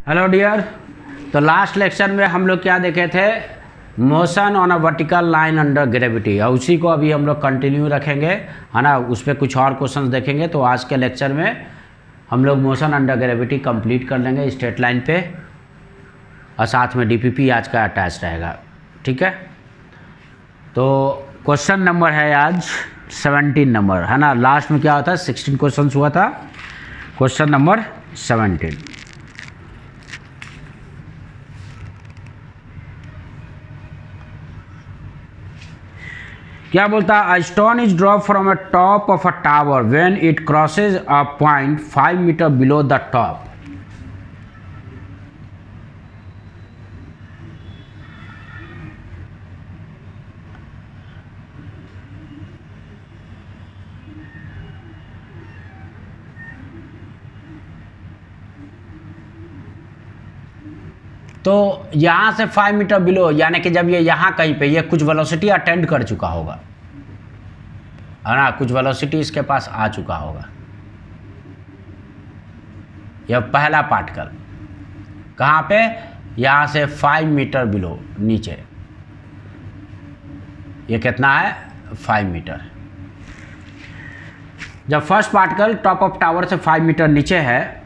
Hello dear. तो last lecture में हम लोग क्या देखे थे, motion on a vertical line under gravity, और उसी को अभी हम लोग कंटिन्यू रखेंगे, है ना। उस पर कुछ और क्वेश्चंस देखेंगे। तो आज के लेक्चर में हम लोग मोशन अंडर ग्रेविटी कंप्लीट कर लेंगे स्ट्रेट लाइन पे, और साथ में डीपीपी आज का अटैच रहेगा, ठीक है। तो क्वेश्चन नंबर है आज 17 नंबर, है ना। लास्ट में क्या होता है, 16 क्वेश्चन हुआ था, क्वेश्चन नंबर 17। क्या बोलता है, a stone is drop from a top of a tower when it crosses a point 5 metre below the top. तो यहाँ से 5 मीटर बिलो, यानी कि जब ये यहाँ कहीं पे ये कुछ वेलोसिटी अटेंड कर चुका होगा, है ना, कुछ वेलोसिटी इसके पास आ चुका होगा। यह पहला पार्टिकल कहाँ पे, यहाँ से 5 मीटर बिलो नीचे, ये कितना है 5 मीटर। जब first particle top of tower से 5 मीटर नीचे है,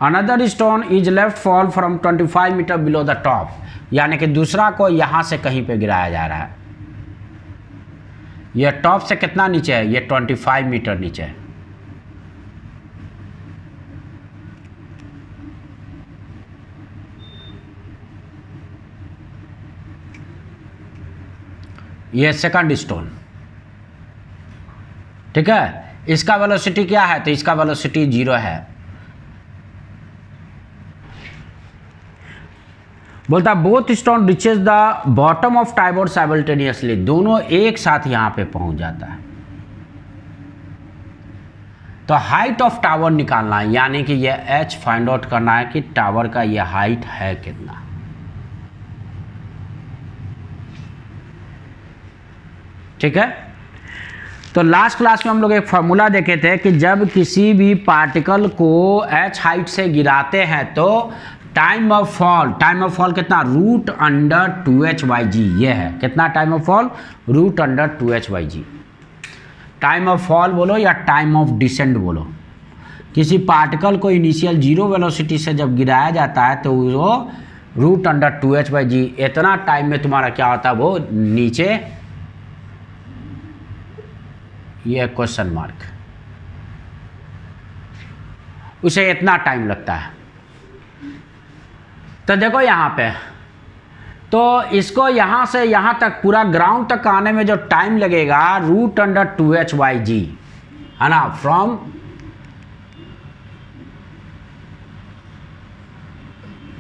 another stone is left fall from 25 metre below the top, यानी कि दूसरा को यहाँ से कहीं पे गिराया जा रहा है। यह टॉप से कितना नीचे है, ये 25 मीटर नीचे है। ये सेकंड स्टोन, ठीक है। इसका वेलोसिटी क्या है, तो इसका वेलोसिटी 0 है। बोलता both stone reaches the bottom of tower simultaneously, दोनों एक साथ यहां पे पहुंच जाता है। तो हाइट ऑफ टावर निकालना है, यानी कि ये h फाइंड आउट करना है कि टावर का ये हाइट है कितना। ठीक है। तो लास्ट क्लास में हम लोग एक फार्मूला देखे थे कि जब किसी भी पार्टिकल को h हाइट से गिराते हैं तो टाइम ऑफ फॉल कितना, रूट अंडर 2h/g। ये है कितना time of fall, root under 2h/g। Time of fall बोलो या टाइम ऑफ डिसेंड बोलो, किसी पार्टिकल को इनिशियल 0 वेलोसिटी से जब गिराया जाता है तो वो रूट अंडर 2h/g इतना टाइम में तुम्हारा क्या होता है, वो नीचे, ये क्वेश्चन मार्क, उसे इतना टाइम लगता है। तो देखो यहाँ पे, तो इसको यहाँ से यहाँ तक पूरा ग्राउंड तक आने में जो टाइम लगेगा, रूट अंडर 2h/g, है ना, फ्रॉम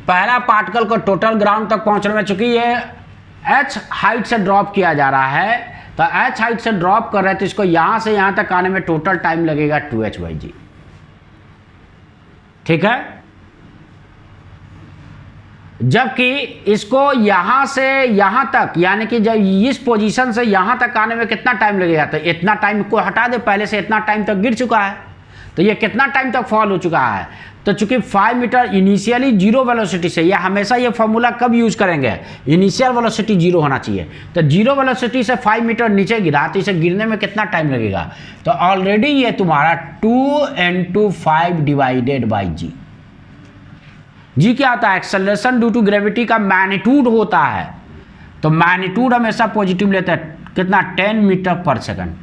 पहला पार्टिकल को टोटल ग्राउंड तक पहुंचने में, चूंकि ये h हाइट से ड्रॉप किया जा रहा है, तो h हाइट से ड्रॉप कर रहे हैं, तो इसको यहाँ से यहाँ तक आने में टोटल टाइम लगेगा 2h/g, ठीक है। जबकि इसको यहाँ से यहाँ तक, यानी कि जब इस पोजीशन से यहाँ तक आने में कितना टाइम लगेगा, तो इतना टाइम को हटा दे, पहले से इतना टाइम तक गिर चुका है, तो ये कितना टाइम तक फॉल हो चुका है। तो चूंकि 5 मीटर इनिशियली 0 वेलोसिटी से, ये हमेशा ये फॉर्मूला कब यूज करेंगे, इनिशियल वेलोसिटी 0 होना चाहिए। तो 0 वेलोसिटी से 5 मीटर नीचे गिरा, तो इसे गिरने में कितना टाइम लगेगा, तो ऑलरेडी ये तुम्हारा 2 × 5 / g। जी क्या होता है, एक्सेलरेशन ड्यू टू ग्रेविटी का मैग्नीट्यूड होता है। तो मैग्नीट्यूड हमेशा पॉजिटिव लेते हैं, कितना, 10 metre per second,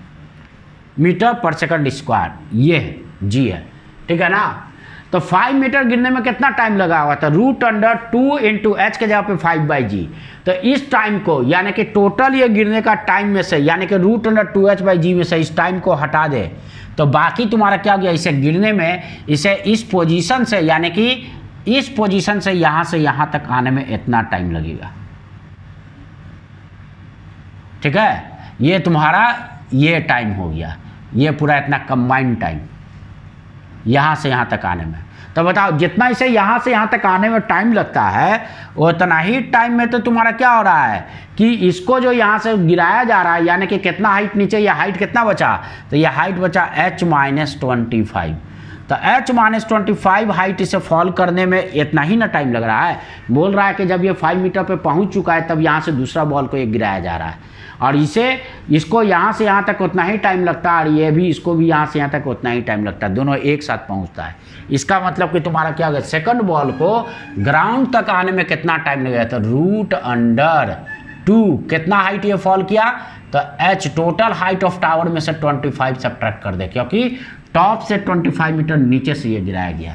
metre per second square, ये है जी है, ठीक है ना। तो 5 मीटर गिरने में कितना टाइम लगा हुआ था, रूट अंडर 2 × h के जगह पे 5/g। तो इस टाइम को, यानी कि टोटल ये गिरने का टाइम में से, यानी कि रूट अंडर 2h/g में से इस टाइम को हटा दे, तो बाकी तुम्हारा क्या हो गया, इसे गिरने में, इसे इस पोजीशन से, यानी कि इस पोजीशन से यहाँ तक आने में इतना टाइम लगेगा, ठीक है। ये तुम्हारा ये टाइम हो गया, ये पूरा इतना कंबाइंड टाइम यहाँ से यहाँ तक आने में। तो बताओ, जितना इसे यहाँ से यहाँ तक आने में टाइम लगता है, उतना ही टाइम में तो तुम्हारा क्या हो रहा है कि इसको जो यहाँ से गिराया जा रहा है, यानी कि कितना हाइट नीचे, या हाइट कितना बचा, तो यह हाइट बचा h - 25। तो h-25 हाइट इसे फॉल करने में इतना ही ना टाइम लग रहा है। बोल रहा है कि जब ये 5 मीटर पे पहुंच चुका है तब यहाँ से दूसरा बॉल को ये गिराया जा रहा है, और इसको यहाँ से यहाँ तक उतना ही टाइम लगता है, और ये भी इसको भी यहाँ से यहाँ तक उतना ही टाइम लगता है, दोनों एक साथ पहुँचता है। इसका मतलब कि तुम्हारा क्या होगा, सेकंड बॉल को ग्राउंड तक आने में कितना टाइम लगेगा, तो √2 कितना हाइट ये फॉल किया, तो h total height of tower में से 25 सब्ट्रैक्ट कर दे, क्योंकि टॉप से 25 मीटर नीचे से ये गिराया गया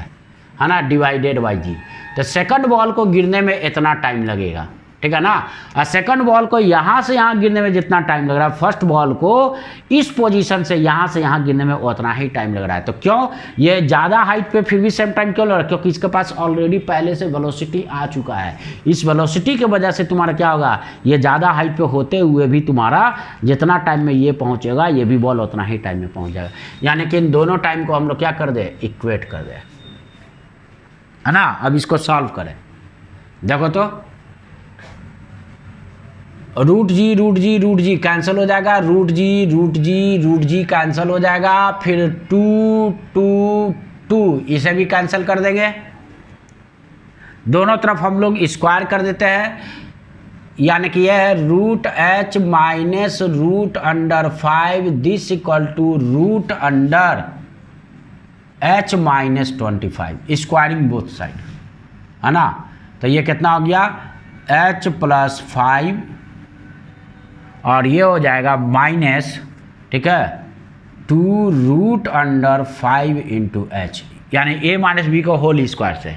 है ना, डिवाइडेड बाई g। तो सेकंड बॉल को गिरने में इतना टाइम लगेगा, ठीक है ना। और सेकंड बॉल को यहाँ से यहाँ गिरने में जितना टाइम लग रहा है, फर्स्ट बॉल को इस पोजीशन से यहाँ गिरने में उतना ही टाइम लग रहा है। तो क्यों ये ज़्यादा हाइट पे फिर भी सेम टाइम क्यों लग रहा है, क्योंकि इसके पास ऑलरेडी पहले से वेलोसिटी आ चुका है। इस वेलोसिटी की वजह से तुम्हारा क्या होगा, ये ज़्यादा हाइट पे होते हुए भी तुम्हारा जितना टाइम में ये पहुँचेगा, ये भी बॉल उतना ही टाइम में पहुँच जाएगा। यानी कि इन दोनों टाइम को हम लोग क्या कर दे, इक्वेट कर दे, है ना। अब इसको सॉल्व करें, देखो तो √g कैंसिल हो जाएगा, √g कैंसिल हो जाएगा, फिर 2 इसे भी कैंसिल कर देंगे, दोनों तरफ हम लोग स्क्वायर कर देते हैं, यानी कि यह है √h minus √5 this equal to √h-25 squaring both side, है ना। तो ये कितना हो गया, h+5 और ये हो जाएगा माइनस, ठीक है, 2√5 इंटू h, यानी a माइनस बी को होल स्क्वायर से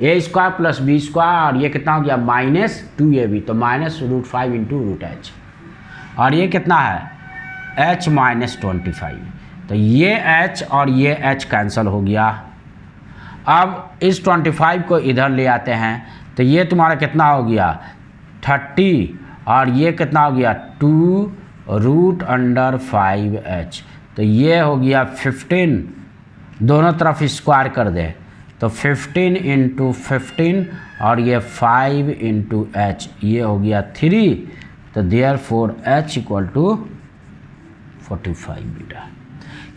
a² + b², और ये कितना हो गया -2ab, तो -√5 इंटू √h, और ये कितना है h-25। तो ये h और ये h कैंसिल हो गया। अब इस 25 को इधर ले आते हैं, तो ये तुम्हारा कितना हो गया 30, और ये कितना हो गया 2√5h, तो ये हो गया 15, दोनों तरफ स्क्वायर कर दे, तो 15 इंटू 15 और ये 5 इंटू h, ये हो गया 3, तो therefore h equal to 45 metre,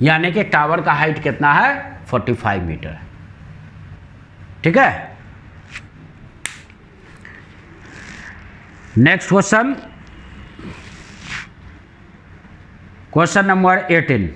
यानी कि टावर का हाइट कितना है 45 मीटर, ठीक है। Next question number 18।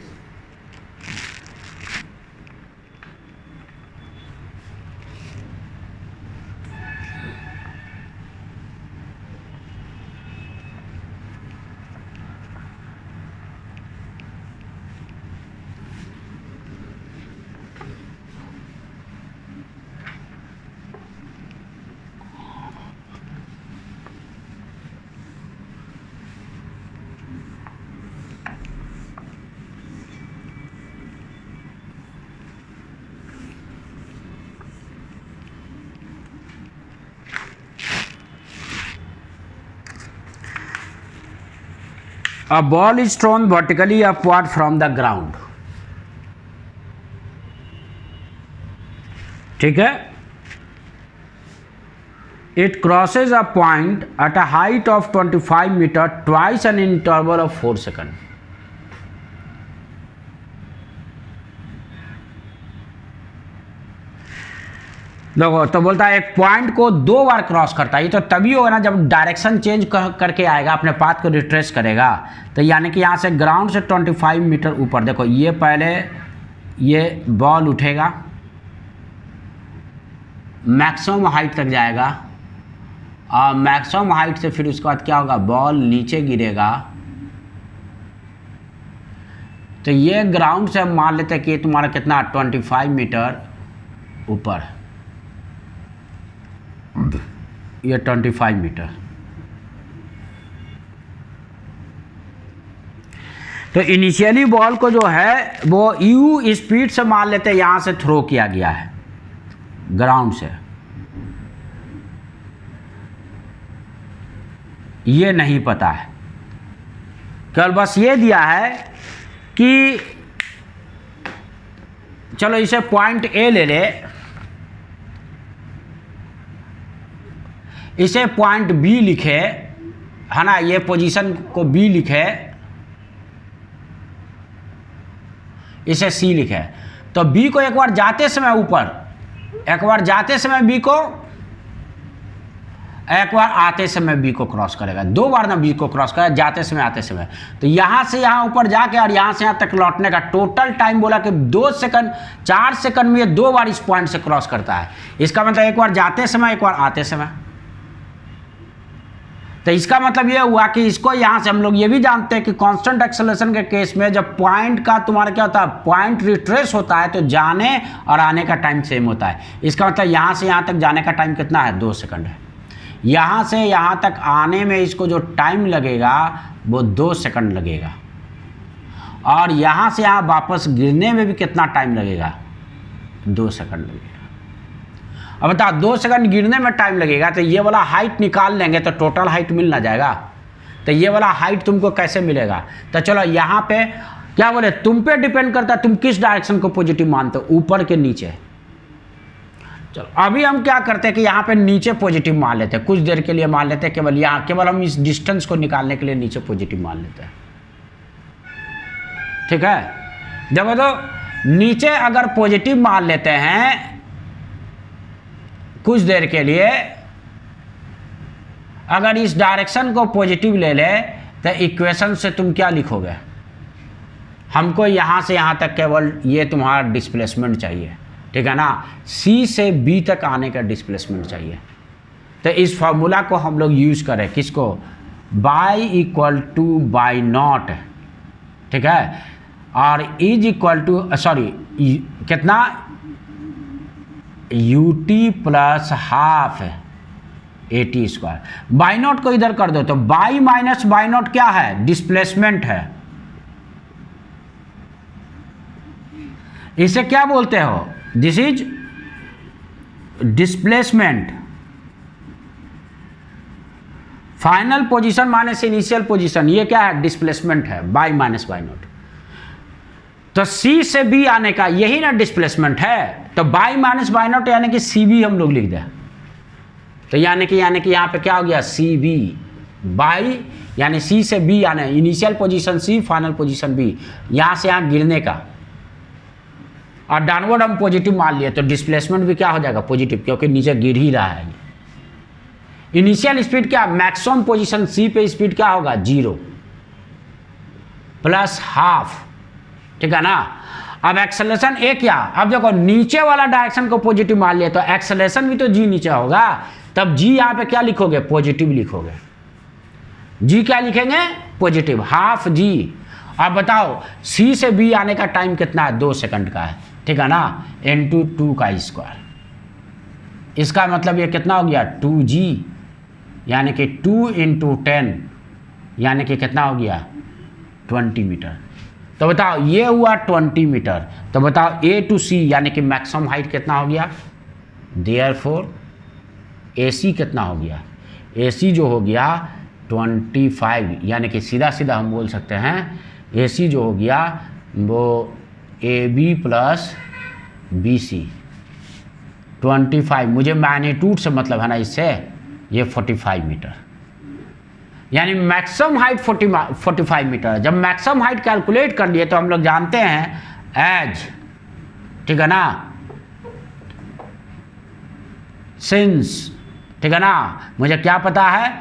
A ball is thrown vertically upward from the ground, ठीक है। It crosses a point at a height of 25 meter twice an interval of 4 seconds. देखो तो बोलता है एक पॉइंट को 2 बार क्रॉस करता है, ये तो तभी होगा ना जब डायरेक्शन चेंज करके आएगा, अपने पाथ को रिट्रेस करेगा। तो यानी कि यहाँ से ग्राउंड से 25 मीटर ऊपर, देखो ये पहले ये बॉल उठेगा, मैक्सिमम हाइट तक जाएगा, और मैक्सिमम हाइट से फिर उसके बाद क्या होगा, बॉल नीचे गिरेगा। तो ये ग्राउंड से हम मान लेते हैं कि तुम्हारा कितना 25 मीटर ऊपर, ये 25 मीटर। तो इनिशियली बॉल को जो है वो u स्पीड से मान लेते हैं यहाँ से थ्रो किया गया है ग्राउंड से, ये नहीं पता है, केवल बस ये दिया है कि चलो इसे पॉइंट A ले ले, इसे पॉइंट B लिखे, है ना, ये पोजीशन को B लिखे, इसे C लिखे। तो बी को एक बार जाते समय ऊपर, एक बार जाते समय बी को, एक बार आते समय बी को क्रॉस करेगा, 2 बार ना बी को क्रॉस करेगा, जाते समय आते समय। तो यहाँ से यहाँ ऊपर जाके और यहाँ से यहाँ तक लौटने का टोटल टाइम बोला कि 2 सेकंड, 4 सेकंड में ये 2 बार इस पॉइंट से क्रॉस करता है। इसका मतलब एक बार जाते समय, एक बार आते समय। तो इसका मतलब ये हुआ कि इसको यहाँ से हम लोग ये भी जानते हैं कि कांस्टेंट एक्सेलरेशन के केस में जब पॉइंट का तुम्हारा क्या होता है, पॉइंट रिट्रेस होता है, तो जाने और आने का टाइम सेम होता है। इसका मतलब यहाँ से यहाँ तक जाने का टाइम कितना है, 2 सेकंड है। यहाँ से यहाँ तक आने में इसको जो टाइम लगेगा वो 2 सेकंड लगेगा, और यहाँ से यहाँ वापस गिरने में भी कितना टाइम लगेगा, 2 सेकंड लगेगा। अब बता, 2 सेकंड गिरने में टाइम लगेगा, तो ये वाला हाइट निकाल लेंगे तो टोटल हाइट मिल ना जाएगा। तो ये वाला हाइट तुमको कैसे मिलेगा? तो चलो यहाँ पे क्या बोले, तुम पे डिपेंड करता है तुम किस डायरेक्शन को पॉजिटिव मानते हो, ऊपर के नीचे। चलो अभी हम क्या करते हैं कि यहाँ पे नीचे पॉजिटिव मान लेते हैं, कुछ देर के लिए मान लेते हैं, केवल यहाँ, केवल हम इस डिस्टेंस को निकालने के लिए नीचे पॉजिटिव मान लेते हैं। ठीक है, देखो तो नीचे अगर पॉजिटिव मान लेते हैं कुछ देर के लिए, अगर इस डायरेक्शन को पॉजिटिव ले ले तो इक्वेशन से तुम क्या लिखोगे, हमको यहाँ से यहाँ तक केवल ये तुम्हारा डिस्प्लेसमेंट चाहिए, ठीक है ना, सी से बी तक आने का डिस्प्लेसमेंट चाहिए। तो इस फॉर्मूला को हम लोग यूज करें, किसको, by equal two by not, ठीक है, और इज इक्वल टू सॉरी कितना, U T plus half A T square. By not को इधर कर दो तो बाई माइनस बाई नॉट क्या है, डिस्प्लेसमेंट है। इसे क्या बोलते हो, this is displacement. Final position minus initial position, ये क्या है, डिस्प्लेसमेंट है, बाई माइनस बाई नॉट। तो सी से बी आने का यही ना डिस्प्लेसमेंट है, तो बाई माइनस बाई नॉट यानी कि सी बी हम लोग लिख दें। तो यानी कि यहाँ पे क्या हो गया, सी बी बाई, यानी सी से बी आने, इनिशियल पोजीशन सी, फाइनल पोजीशन बी, यहाँ से यहाँ गिरने का, और डाउनवर्ड हम पॉजिटिव मान लिए तो डिस्प्लेसमेंट भी क्या हो जाएगा, पॉजिटिव, क्योंकि नीचे गिर ही रहा है। इनिशियल स्पीड क्या, मैक्सिमम पोजीशन सी पे स्पीड क्या होगा, 0 प्लस हाफ, ठीक है ना। अब एक्सेलरेशन ए क्या, अब देखो नीचे वाला डायरेक्शन को पॉजिटिव मान लिया तो एक्सेलरेशन भी तो जी नीचे होगा, तब जी यहाँ पे क्या लिखोगे, पॉजिटिव लिखोगे। जी क्या लिखेंगे, पॉजिटिव, हाफ जी। अब बताओ सी से बी आने का टाइम कितना है, 2 सेकंड का है, ठीक है ना, इंटू 2 का स्क्वायर। इसका मतलब ये कितना हो गया, 2g, यानी कि 2 इंटू 10, यानी कि कितना हो गया, 20 मीटर। तो बताओ ये हुआ 20 मीटर। तो बताओ ए टू सी यानी कि मैक्सिमम हाइट कितना हो गया, देयरफॉर AC कितना हो गया, AC जो हो गया 25, यानी कि सीधा सीधा हम बोल सकते हैं AC जो हो गया वो AB प्लस BC 25, मुझे मैग्नीट्यूड से मतलब है ना इससे, ये 45 मीटर, यानी मैक्सिमम हाइट 45 मीटर। जब मैक्सिमम हाइट कैलकुलेट कर लिए तो हम लोग जानते हैं एज, ठीक है ना, सिंस, ठीक है ना, मुझे क्या पता है,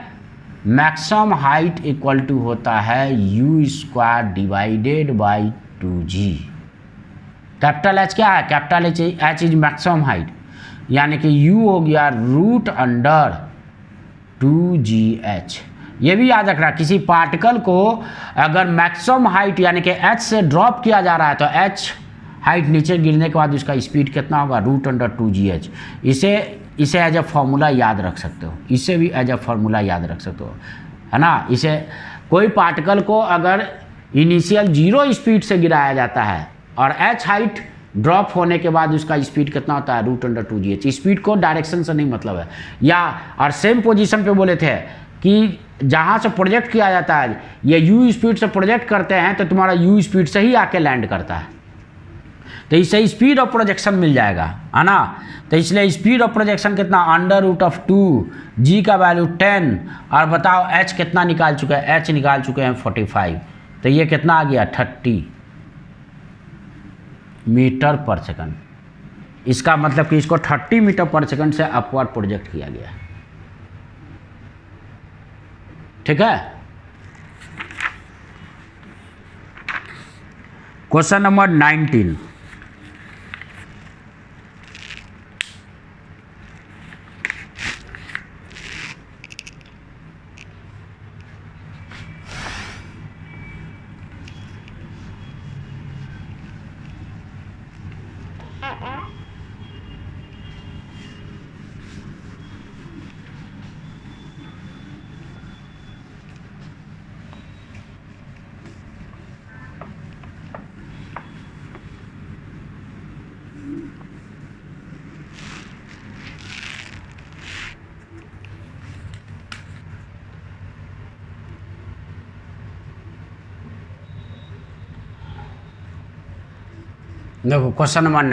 मैक्सिमम हाइट इक्वल टू होता है u square divided by 2g। Capital H क्या है, capital H is maximum height, यानी कि u हो गया रूट अंडर 2gh। ये भी याद रखना, किसी पार्टिकल को अगर मैक्सिमम हाइट यानी कि h से ड्रॉप किया जा रहा है तो h हाइट नीचे गिरने के बाद उसका स्पीड कितना होगा, रूट अंडर 2gh। इसे एज अ फॉर्मूला याद रख सकते हो, इसे भी एज अ फॉर्मूला याद रख सकते हो, है ना। इसे कोई पार्टिकल को अगर इनिशियल 0 स्पीड से गिराया जाता है और h हाइट ड्रॉप होने के बाद उसका स्पीड कितना होता है, रूट अंडर 2gh। स्पीड को डायरेक्शन से नहीं मतलब है, या और सेम पोजीशन पे बोले थे कि जहाँ से प्रोजेक्ट किया जाता है, ये u स्पीड से प्रोजेक्ट करते हैं तो तुम्हारा u स्पीड से ही आके लैंड करता है, तो इससे स्पीड ऑफ प्रोजेक्शन मिल जाएगा, है ना। तो इसलिए स्पीड ऑफ प्रोजेक्शन कितना, अंडर रूट ऑफ 2, g का वैल्यू 10, और बताओ h कितना निकाल चुके हैं, h निकाल चुके हैं 45, तो ये कितना आ गया 30। Metre per second. इसका मतलब कि इसको 30 मीटर पर सेकंड से अपवर्ड प्रोजेक्ट किया गया। ठीक है। Question number 19। देखो क्वेश्चन नंबर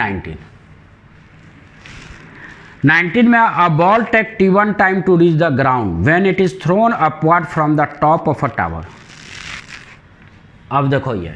19 में a ball take T1 time to reach the ground when it is thrown upward from the top of a tower. अब देखो ये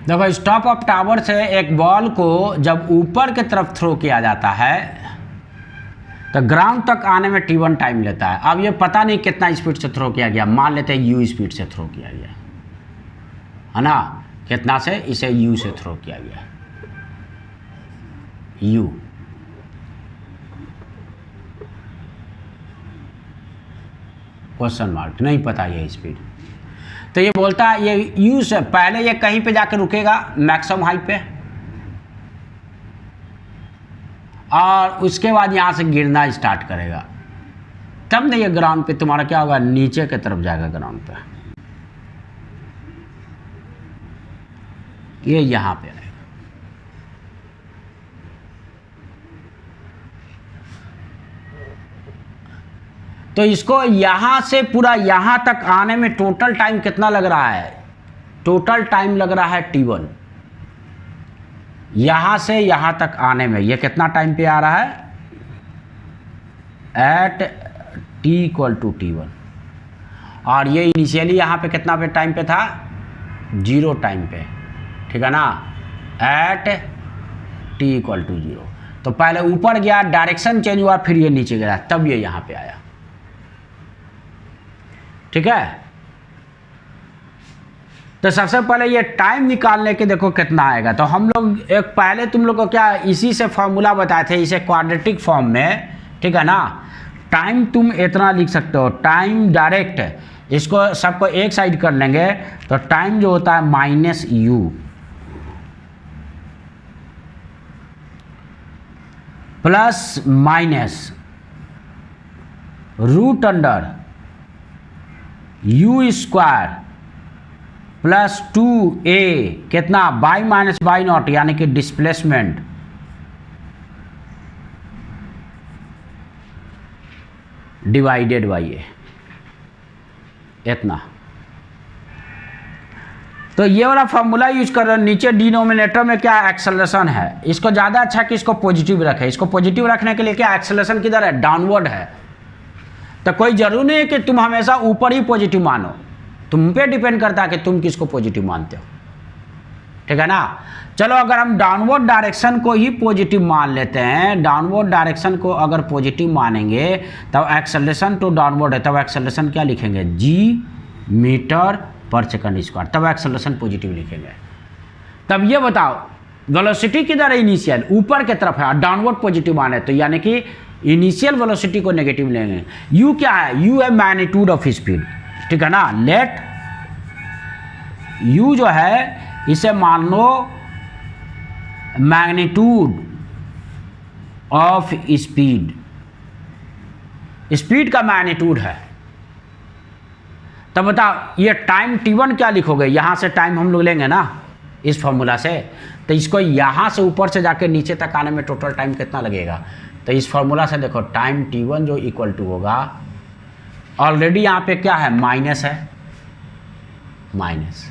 देखो स्टॉप ऑफ टावर से एक बॉल को जब ऊपर की तरफ थ्रो किया जाता है तो ग्राउंड तक आने में T1 टाइम लेता है। अब ये पता नहीं कितना स्पीड से थ्रो किया गया, मान लेते हैं U स्पीड से थ्रो किया गया है ना। कितना से? इसे U से थ्रो किया गया, U। क्वेश्चन मार्क, नहीं पता ये स्पीड। तो ये बोलता है ये U से पहले ये कहीं पे जाकर रुकेगा मैक्सिमम हाइट पे, और उसके बाद यहाँ से गिरना स्टार्ट करेगा, तब नहीं ये ग्राउंड पे तुम्हारा क्या होगा, नीचे की तरफ जाएगा ग्राउंड पे। ये यहाँ पे रहेगा। तो इसको यहाँ से पूरा यहाँ तक आने में टोटल टाइम कितना लग रहा है? टोटल टाइम लग रहा है T1। यहाँ से यहाँ तक आने में ये कितना टाइम पे आ रहा है? At T = T1। और ये इनिशियली यहाँ पे कितना पे टाइम पे था? 0 टाइम पे, ठीक है ना, एट T = 0। तो पहले ऊपर गया, डायरेक्शन चेंज हुआ, फिर ये नीचे गया, तब ये यहाँ पे आया। ठीक है। तो सबसे पहले ये टाइम निकालने के देखो कितना आएगा। तो हम लोग एक पहले तुम लोग को क्या इसी से फॉर्मूला बताए थे, इसे क्वाड्रेटिक फॉर्म में, ठीक है ना। टाइम तुम इतना लिख सकते हो, टाइम डायरेक्ट इसको सबको एक साइड कर लेंगे तो टाइम जो होता है -U plus minus √under U² plus 2a कितना बाई माइनस बाई नॉट, यानी कि डिस्प्लेसमेंट डिवाइडेड बाई a, इतना। तो ये वाला फॉर्मूला यूज कर रहे हो। नीचे डिनोमिनेटर में क्या एक्सेलरेशन है, इसको ज़्यादा अच्छा कि इसको पॉजिटिव रखे। इसको पॉजिटिव रखने के लिए क्या एक्सेलरेशन किधर है? डाउनवर्ड है। तो कोई जरूरी नहीं है कि तुम हमेशा ऊपर ही पॉजिटिव मानो, तुम पे डिपेंड करता है कि तुम किसको पॉजिटिव मानते हो, ठीक है ना। चलो अगर हम डाउनवर्ड डायरेक्शन को ही पॉजिटिव मान लेते हैं, डाउनवर्ड डायरेक्शन को अगर पॉजिटिव मानेंगे तब एक्सेलरेशन तो डाउनवर्ड है, तब एक्सेलरेशन क्या लिखेंगे? G मीटर/सेकंड², तब एक्सेलरेशन पॉजिटिव लिखेंगे। तब ये बताओ वेलोसिटी किधर है? इनिशियल ऊपर की तरफ है, डाउनवर्ड पॉजिटिव माने तो यानी कि इनिशियल वेलोसिटी को नेगेटिव लेंगे। U क्या है? U है मैग्नीट्यूड ऑफ स्पीड, ठीक है ना। लेट U जो है इसे मान लो मैग्नीट्यूड ऑफ स्पीड, स्पीड का मैग्नीट्यूड है। तब बताओ ये टाइम t1 क्या लिखोगे, यहाँ से टाइम हम लोग लेंगे ना इस फॉर्मूला से, तो इसको यहाँ से ऊपर से जाके नीचे तक आने में टोटल टाइम कितना लगेगा। तो इस फॉर्मूला से देखो टाइम t1 जो इक्वल टू होगा, ऑलरेडी यहाँ पे क्या है माइनस है, माइनस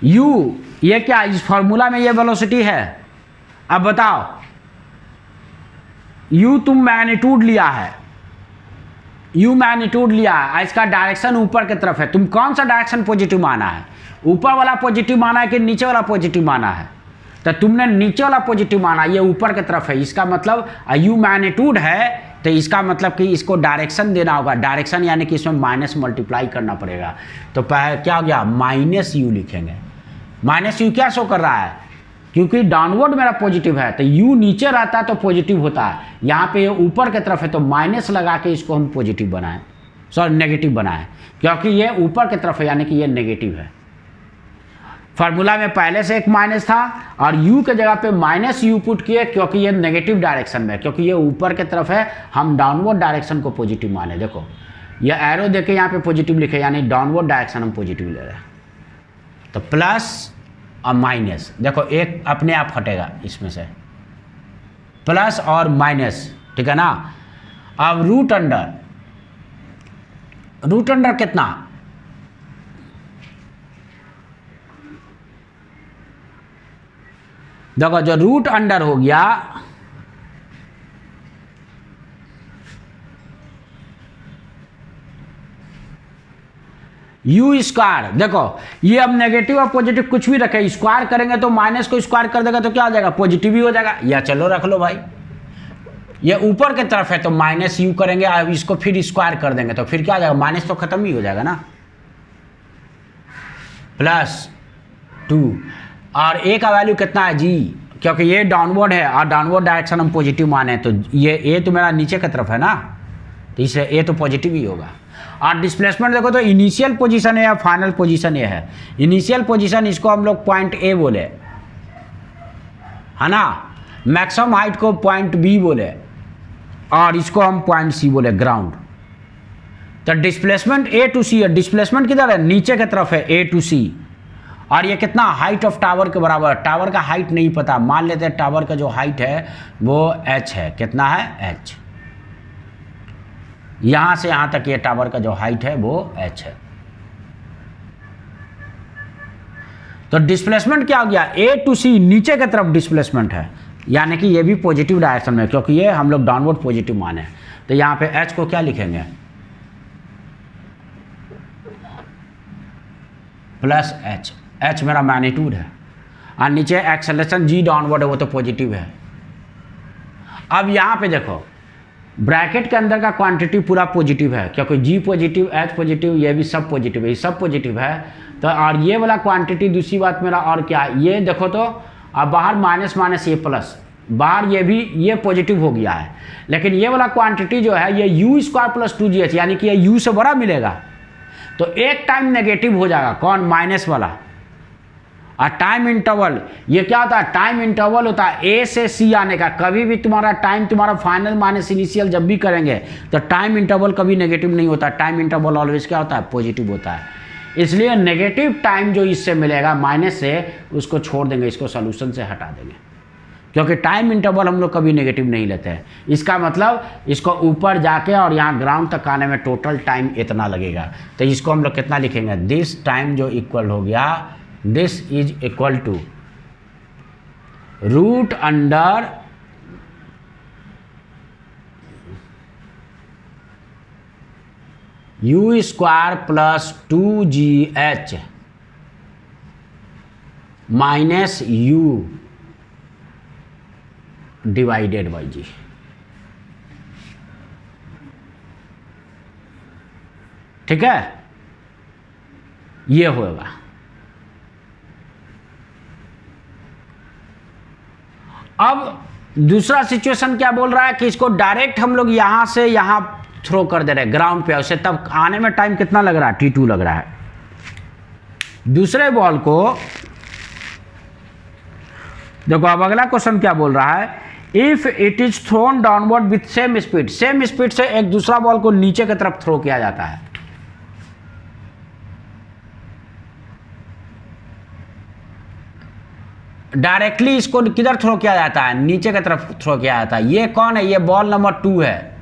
u, ये क्या इस फॉर्मूला में ये वेलोसिटी है। अब बताओ u तुम मैग्नीट्यूड लिया है, u मैग्नीट्यूड लिया है, इसका डायरेक्शन ऊपर की तरफ है, तुम कौन सा डायरेक्शन पॉजिटिव माना है, ऊपर वाला पॉजिटिव माना है कि नीचे वाला पॉजिटिव माना है। तो तुमने नीचे वाला पॉजिटिव माना, ये ऊपर की तरफ है, इसका मतलब u मैग्नीट्यूड है, तो इसका मतलब कि इसको डायरेक्शन देना होगा, डायरेक्शन यानी कि इसमें माइनस मल्टीप्लाई करना पड़ेगा। तो क्या हो गया माइनस u लिखेंगे। माइनस u क्या शो कर रहा है, क्योंकि डाउनवर्ड मेरा पॉजिटिव है तो u नीचे रहता है तो पॉजिटिव होता है, यहाँ पे ये ऊपर की तरफ है तो माइनस लगा के इसको हम पॉजिटिव बनाएं, सॉरी नेगेटिव बनाएं, क्योंकि ये ऊपर की तरफ है यानी कि ये नेगेटिव है। फार्मूला में पहले से एक माइनस था और u के जगह पे माइनस u पुट किए क्योंकि ये नेगेटिव डायरेक्शन में, क्योंकि ये ऊपर की तरफ है, हम डाउनवर्ड डायरेक्शन को पॉजिटिव माने। देखो ये एरो देके यहाँ पे पॉजिटिव लिखे, यानी डाउनवर्ड डायरेक्शन हम पॉजिटिव ले रहे हैं। तो प्लस और माइनस, देखो एक अपने आप हटेगा इसमें से, प्लस और माइनस, ठीक है ना। अब रूट अंडर कितना, देखो जो रूट अंडर हो गया, यू स्क्वायर, देखो ये अब नेगेटिव और पॉजिटिव कुछ भी रखे, स्क्वायर करेंगे तो माइनस को स्क्वायर कर देगा तो क्या हो जाएगा पॉजिटिव ही हो जाएगा, या चलो रख लो भाई, ये ऊपर की तरफ है तो माइनस यू करेंगे, अब इसको फिर स्क्वायर कर देंगे तो फिर क्या आ जाएगा, माइनस तो खत्म ही हो जाएगा ना, प्लस 2 और ए का वैल्यू कितना है जी, क्योंकि ये डाउनवर्ड है और डाउनवर्ड डायरेक्शन हम पॉजिटिव माने, तो ये ए तो मेरा नीचे की तरफ है ना, तो इससे ए तो पॉजिटिव ही होगा। और डिस्प्लेसमेंट देखो तो इनिशियल पोजीशन है या फाइनल पोजीशन ये है, इनिशियल पोजीशन इसको हम लोग पॉइंट ए बोले है ना, मैक्सिमम हाइट को पॉइंट बी बोले और इसको हम पॉइंट सी बोले ग्राउंड। तो डिस्प्लेसमेंट ए टू सी है, डिस्प्लेसमेंट किधर है नीचे की तरफ है ए टू सी, और ये कितना हाइट ऑफ टावर के बराबर, टावर का हाइट नहीं पता, मान लेते हैं टावर का जो हाइट है वो h है, कितना है h, यहां से यहां तक ये टावर का जो हाइट है वो h है। तो डिस्प्लेसमेंट क्या हो गया, ए टू सी नीचे की तरफ डिस्प्लेसमेंट है, यानी कि ये भी पॉजिटिव डायरेक्शन में, क्योंकि ये हम लोग डाउनवर्ड पॉजिटिव माने। तो यहाँ पे h को क्या लिखेंगे, प्लस h मेरा मैग्नीट्यूड है, और नीचे एक्सेलरेशन g डाउनवर्ड है वो तो पॉजिटिव है। अब यहाँ पे देखो ब्रैकेट के अंदर का क्वांटिटी पूरा पॉजिटिव है, क्योंकि g पॉजिटिव h पॉजिटिव ये भी सब पॉजिटिव है, ये सब पॉजिटिव है। तो और ये वाला क्वांटिटी दूसरी बात मेरा और क्या है, ये देखो तो अब बाहर माइनस माइनस ये प्लस, बाहर ये भी ये पॉजिटिव हो गया है, लेकिन ये वाला क्वांटिटी जो है ये u स्क्वायर प्लस 2gh यानी कि ये u से बड़ा मिलेगा, तो एक टाइम नेगेटिव हो जाएगा, कौन माइनस वाला। और टाइम इंटरवल ये क्या होता है, टाइम इंटरवल होता है ए से सी आने का, कभी भी तुम्हारा टाइम तुम्हारा फाइनल माइनस इनिशियल जब भी करेंगे तो टाइम इंटरवल कभी नेगेटिव नहीं होता, टाइम इंटरवल ऑलवेज क्या होता है पॉजिटिव होता है। इसलिए नेगेटिव टाइम जो इससे मिलेगा माइनस से उसको छोड़ देंगे, इसको सोल्यूशन से हटा देंगे, क्योंकि टाइम इंटरवल हम लोग कभी नेगेटिव नहीं लेते हैं। इसका मतलब इसको ऊपर जाके और यहाँ ग्राउंड तक आने में टोटल टाइम इतना लगेगा, तो इसको हम लोग कितना लिखेंगे, दिस टाइम जो इक्वल हो गया, this is equal to root under u square plus 2gh minus u divided by g। ठीक है, ये होगा। अब दूसरा सिचुएशन क्या बोल रहा है कि इसको डायरेक्ट हम लोग यहां से यहां थ्रो कर दे रहे हैं ग्राउंड पे, उसे तब आने में टाइम कितना लग रहा है, t2 लग रहा है। दूसरे बॉल को देखो, अब अगला क्वेश्चन क्या बोल रहा है, if it is throne downward with same speed, same speed से एक दूसरा बॉल को नीचे की तरफ थ्रो किया जाता है, डायरेक्टली इसको किधर थ्रो किया जाता है, नीचे की तरफ थ्रो किया जाता है। ये कौन है, ये बॉल नंबर 2 है,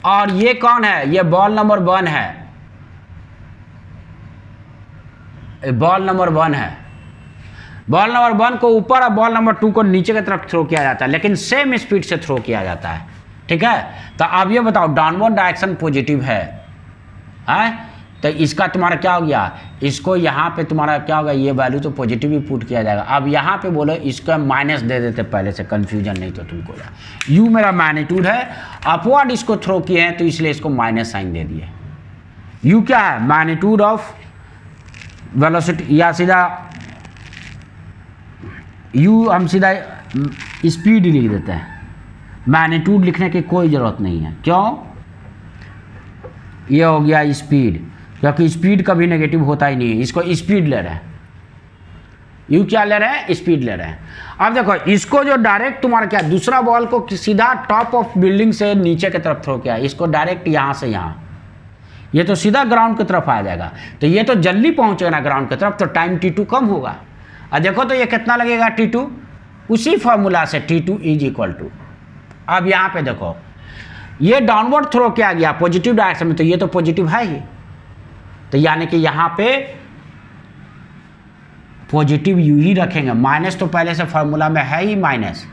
और ये कौन है, ये बॉल नंबर 1 है, बॉल नंबर 1 है। बॉल नंबर 1 को ऊपर और बॉल नंबर 2 को नीचे की तरफ थ्रो किया जाता है, लेकिन सेम स्पीड से थ्रो किया जाता है। ठीक है, तो अब ये बताओ डाउनवर्ड डायरेक्शन पॉजिटिव है, तो इसका तुम्हारा क्या हो गया, इसको यहाँ पे तुम्हारा क्या होगा, ये वैल्यू तो पॉजिटिव ही पुट किया जाएगा। अब यहाँ पे बोलो इसका माइनस दे देते पहले से, कंफ्यूजन नहीं तो तुमको। यू मेरा मैग्नीट्यूड है, अपवर्ड इसको थ्रो किए हैं तो इसलिए इसको माइनस साइन दे दिए। यू क्या है, मैग्नीट्यूड ऑफ वेलोसिटी, या सीधा यू हम सीधा स्पीड लिख देते हैं, मैग्नीट्यूड लिखने की कोई ज़रूरत नहीं है। क्यों, ये हो गया स्पीड, क्योंकि स्पीड कभी नेगेटिव होता ही नहीं है, इसको स्पीड ले रहे हैं। यू क्या ले रहे हैं, स्पीड ले रहे हैं। अब देखो इसको जो डायरेक्ट तुम्हारा क्या, दूसरा बॉल को सीधा टॉप ऑफ बिल्डिंग से नीचे की तरफ थ्रो किया, इसको डायरेक्ट यहाँ से यहाँ, ये तो सीधा ग्राउंड की तरफ आ जाएगा, तो ये तो जल्दी पहुँचेगा ना ग्राउंड की तरफ, तो टाइम t2 कम होगा। और देखो तो ये कितना लगेगा t2, उसी फॉर्मूला से t2 = अब यहाँ पे देखो ये डाउनवर्ड थ्रो किया गया पॉजिटिव डायरेक्शन में, तो ये तो पॉजिटिव है ही, तो यानी कि यहाँ पे पॉजिटिव यू ही रखेंगे, माइनस तो पहले से फॉर्मूला में है ही माइनस,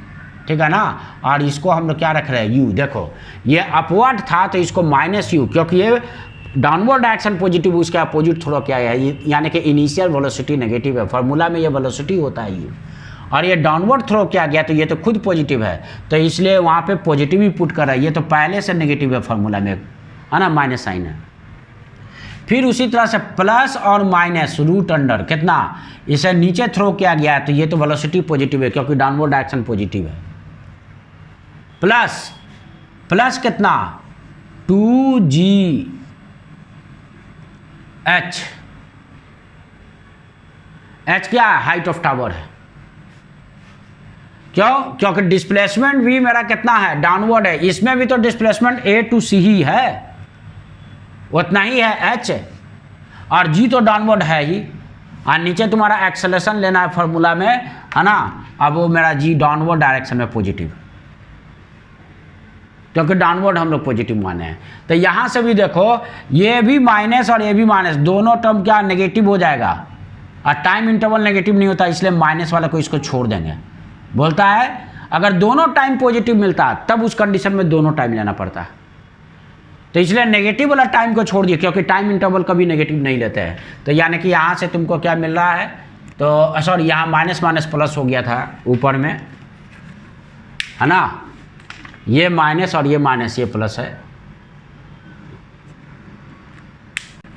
ठीक है ना। और इसको हम लोग क्या रख रहे हैं, यू। देखो ये अपवर्ड था तो इसको माइनस यू, क्योंकि ये डाउनवर्ड डायरेक्शन पॉजिटिव, उसके अपोजिट थ्रो किया गया, यानी कि इनिशियल वेलोसिटी नेगेटिव है, फॉर्मूला में ये वेलोसिटी होता है यू, और ये डाउनवर्ड थ्रो किया गया तो ये तो खुद पॉजिटिव है, तो इसलिए वहाँ पे पॉजिटिव ही पुट कर रहा है, ये तो पहले से नेगेटिव है फॉर्मूला में, है ना, माइनस साइन है। फिर उसी तरह से प्लस और माइनस रूट अंडर कितना, इसे नीचे थ्रो किया गया है तो ये तो वेलोसिटी पॉजिटिव है, क्योंकि डाउनवर्ड डायरेक्शन पॉजिटिव है। प्लस प्लस कितना 2gh, h क्या है, हाइट ऑफ टावर है। क्यों, क्योंकि डिस्प्लेसमेंट भी मेरा कितना है, डाउनवर्ड है, इसमें भी तो डिस्प्लेसमेंट a to c ही है, उतना ही है h, और g तो डाउनवर्ड है ही, और नीचे तुम्हारा एक्सेलरेशन लेना है फॉर्मूला में, है ना। अब वो मेरा g डाउनवर्ड डायरेक्शन में पॉजिटिव, क्योंकि डाउनवर्ड हम लोग पॉजिटिव माने हैं। तो यहाँ से भी देखो ये भी माइनस और ये भी माइनस, दोनों टर्म क्या नेगेटिव हो जाएगा, और टाइम इंटरवल नेगेटिव नहीं होता, इसलिए माइनस वाला को इसको छोड़ देंगे। बोलता है अगर दोनों टाइम पॉजिटिव मिलता तब उस कंडीशन में दोनों टाइम लेना पड़ता है, तो इसलिए नेगेटिव वाला टाइम को छोड़ दिए, क्योंकि टाइम इंटरवल कभी नेगेटिव नहीं लेते हैं। तो यानी कि यहाँ से तुमको क्या मिल रहा है, तो सॉरी यहाँ माइनस माइनस प्लस हो गया था ऊपर में, है ना, ये माइनस और ये माइनस, ये प्लस है।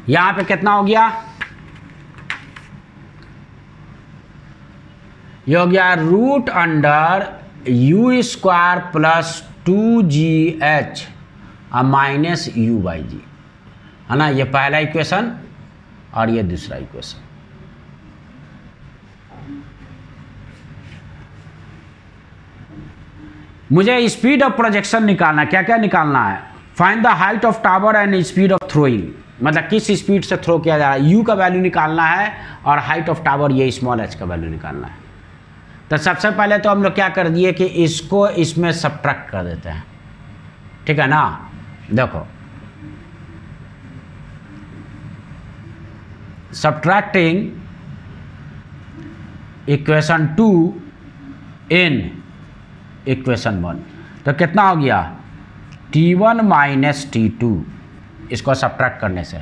यहाँ पे कितना हो गया, ये हो गया root under u² plus 2gh minus u/g, है ना। ये पहला इक्वेशन और ये दूसरा इक्वेशन। मुझे स्पीड ऑफ प्रोजेक्शन निकालना, क्या क्या निकालना है, find the height of tower and speed of throwing, मतलब किस स्पीड से थ्रो किया जा रहा है, u का वैल्यू निकालना है, और हाइट ऑफ टावर ये स्मॉल h का वैल्यू निकालना है। तो सबसे पहले तो हम लोग क्या कर दिए कि इसको इसमें सब्ट्रैक्ट कर देते हैं, ठीक है ना। देखो सब्ट्रैक्टिंग इक्वेशन 2 इन इक्वेशन 1, तो कितना हो गया t1 माइनस t2, इसको सब्ट्रैक्ट करने से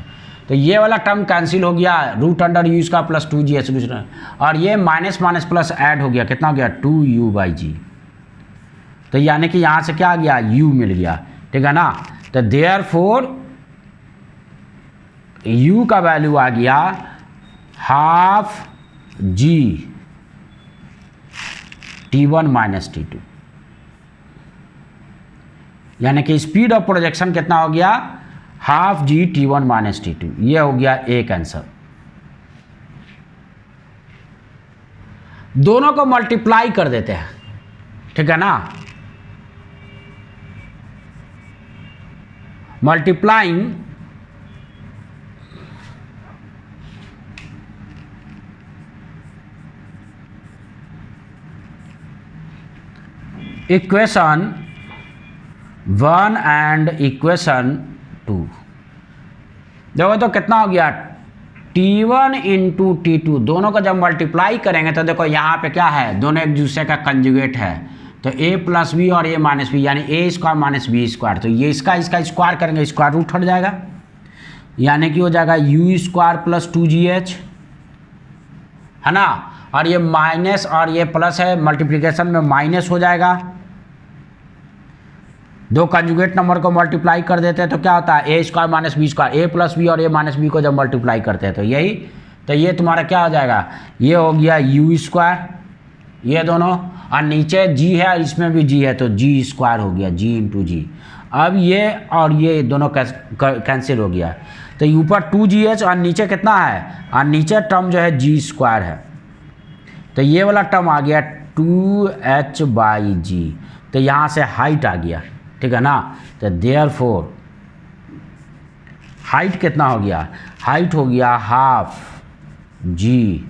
तो ये वाला टर्म कैंसिल हो गया, रूट अंडर u का प्लस 2gh, और ये माइनस माइनस प्लस ऐड हो गया, कितना हो गया 2u/g, तो यानी कि यहाँ से क्या आ गया u मिल गया, ठीक है ना। तो देयरफॉर u का वैल्यू आ गया half g t1 minus t2, यानी कि स्पीड ऑफ प्रोजेक्शन कितना हो गया half g t1 minus t2, ये हो गया एक आंसर। दोनों को मल्टीप्लाई कर देते हैं, ठीक है ना। मल्टीप्लाइंग इक्वेशन 1 एंड इक्वेशन 2, देखो तो कितना हो गया, T1 इंटू T2, दोनों का जब मल्टीप्लाई करेंगे तो देखो यहाँ पे क्या है, दोनों एक दूसरे का कंजुगेट है, तो a प्लस बी और a माइनस बी, यानी a square minus b square, तो ये इसका स्क्वायर करेंगे, स्क्वायर रूट हट जाएगा, यानी कि हो जाएगा u स्क्वायर प्लस 2gh, है ना, और ये माइनस और ये प्लस है, मल्टीप्लिकेशन में माइनस हो जाएगा, दो कंजुगेट नंबर को मल्टीप्लाई कर देते हैं तो क्या होता है, ए स्क्वायर माइनस बी स्क्वायर, ए प्लस बी और ए माइनस बी को जब मल्टीप्लाई करते हैं तो यही, तो ये तुम्हारा क्या हो जाएगा, ये हो गया यू स्क्वायर, ये दोनों, और नीचे जी है, इसमें भी जी है, तो जी स्क्वायर हो गया, जी इंटू जी। अब ये और ये दोनों कैंसिल हो गया, तो ऊपर 2gh और नीचे कितना है, और नीचे टर्म जो है जी स्क्वायर है, तो ये वाला टर्म आ गया 2h/g, तो यहाँ से हाइट आ गया, ठीक है ना, तो देयरफॉर हाइट कितना हो गया, हाइट हो गया हाफ जी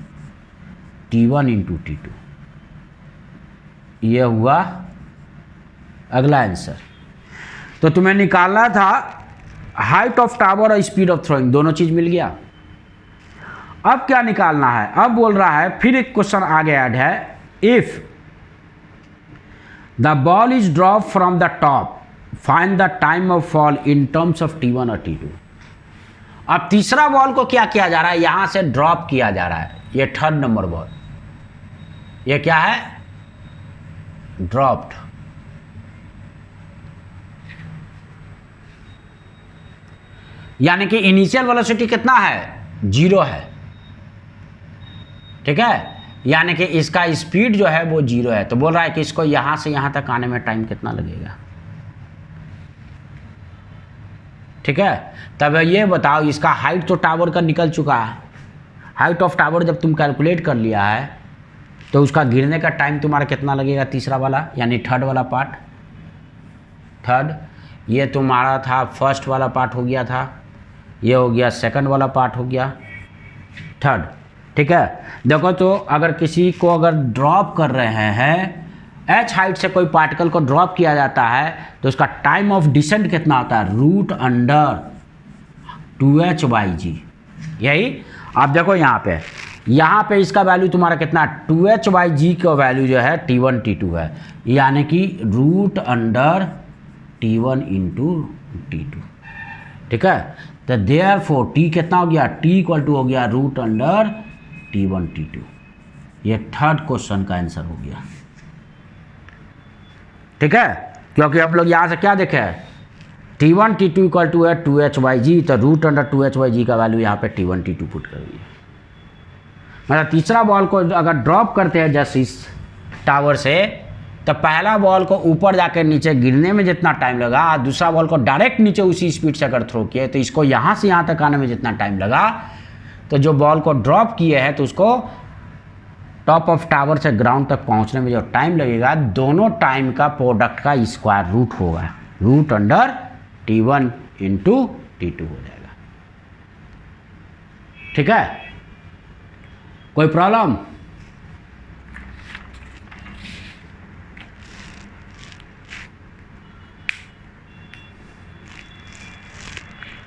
T1 इंटू T2, ये हुआ अगला आंसर। तो तुम्हें निकालना था हाइट ऑफ टावर और स्पीड ऑफ थ्रोइंग, दोनों चीज मिल गया। अब क्या निकालना है, अब बोल रहा है, फिर एक क्वेश्चन आगे ऐड है, if the ball is drop from the top find the time of fall in terms of T1 और T2। अब तीसरा बॉल को क्या किया जा रहा है, यहां से ड्रॉप किया जा रहा है, ये थर्ड नंबर बॉल, ये क्या है, ड्रॉप्ड, यानी कि इनिशियल वेलोसिटी कितना है, 0 है, ठीक है, यानी कि इसका स्पीड जो है वो 0 है, तो बोल रहा है कि इसको यहां से यहां तक आने में टाइम कितना लगेगा, ठीक है। तब ये बताओ, इसका हाइट तो टावर का निकल चुका है, हाइट ऑफ टावर जब तुम कैलकुलेट कर लिया है तो उसका गिरने का टाइम तुम्हारा कितना लगेगा, तीसरा वाला यानी थर्ड वाला पार्ट, थर्ड, ये तुम्हारा था फर्स्ट वाला पार्ट हो गया था, ये हो गया सेकंड वाला पार्ट हो गया, थर्ड, ठीक है। देखो तो अगर किसी को अगर ड्रॉप कर रहे हैं, h हाइट से कोई पार्टिकल को ड्रॉप किया जाता है तो उसका टाइम ऑफ डिसेंट कितना होता है, रूट अंडर 2h/g, यही। आप देखो यहाँ पे इसका वैल्यू तुम्हारा कितना, 2h/g का वैल्यू जो है T1 T2 है, यानी कि root under T1 into T2, ठीक है। तो देयरफॉर T कितना हो गया, T इक्वल टू हो गया रूट अंडर T1 T2, ये थर्ड क्वेश्चन का आंसर हो गया, ठीक है। क्योंकि हम लोग यहाँ से क्या देखे, T1 T2 इक्वल टू है 2h/g, तो रूट अंडर 2h/g का वैल्यू यहाँ पे T1 T2 पुट कर दिया। मतलब तीसरा बॉल को अगर ड्रॉप करते हैं जस्ट इस टावर से, तो पहला बॉल को ऊपर जाकर नीचे गिरने में जितना टाइम लगा, और दूसरा बॉल को डायरेक्ट नीचे उसी स्पीड से अगर थ्रो किए तो इसको यहाँ से यहाँ तक आने में जितना टाइम लगा, तो जो बॉल को ड्रॉप किए हैं तो उसको टॉप ऑफ टावर से ग्राउंड तक पहुँचने में जो टाइम लगेगा, दोनों टाइम का प्रोडक्ट का स्क्वायर रूट होगा, root under T1 into T2 हो जाएगा, ठीक है। कोई प्रॉब्लम,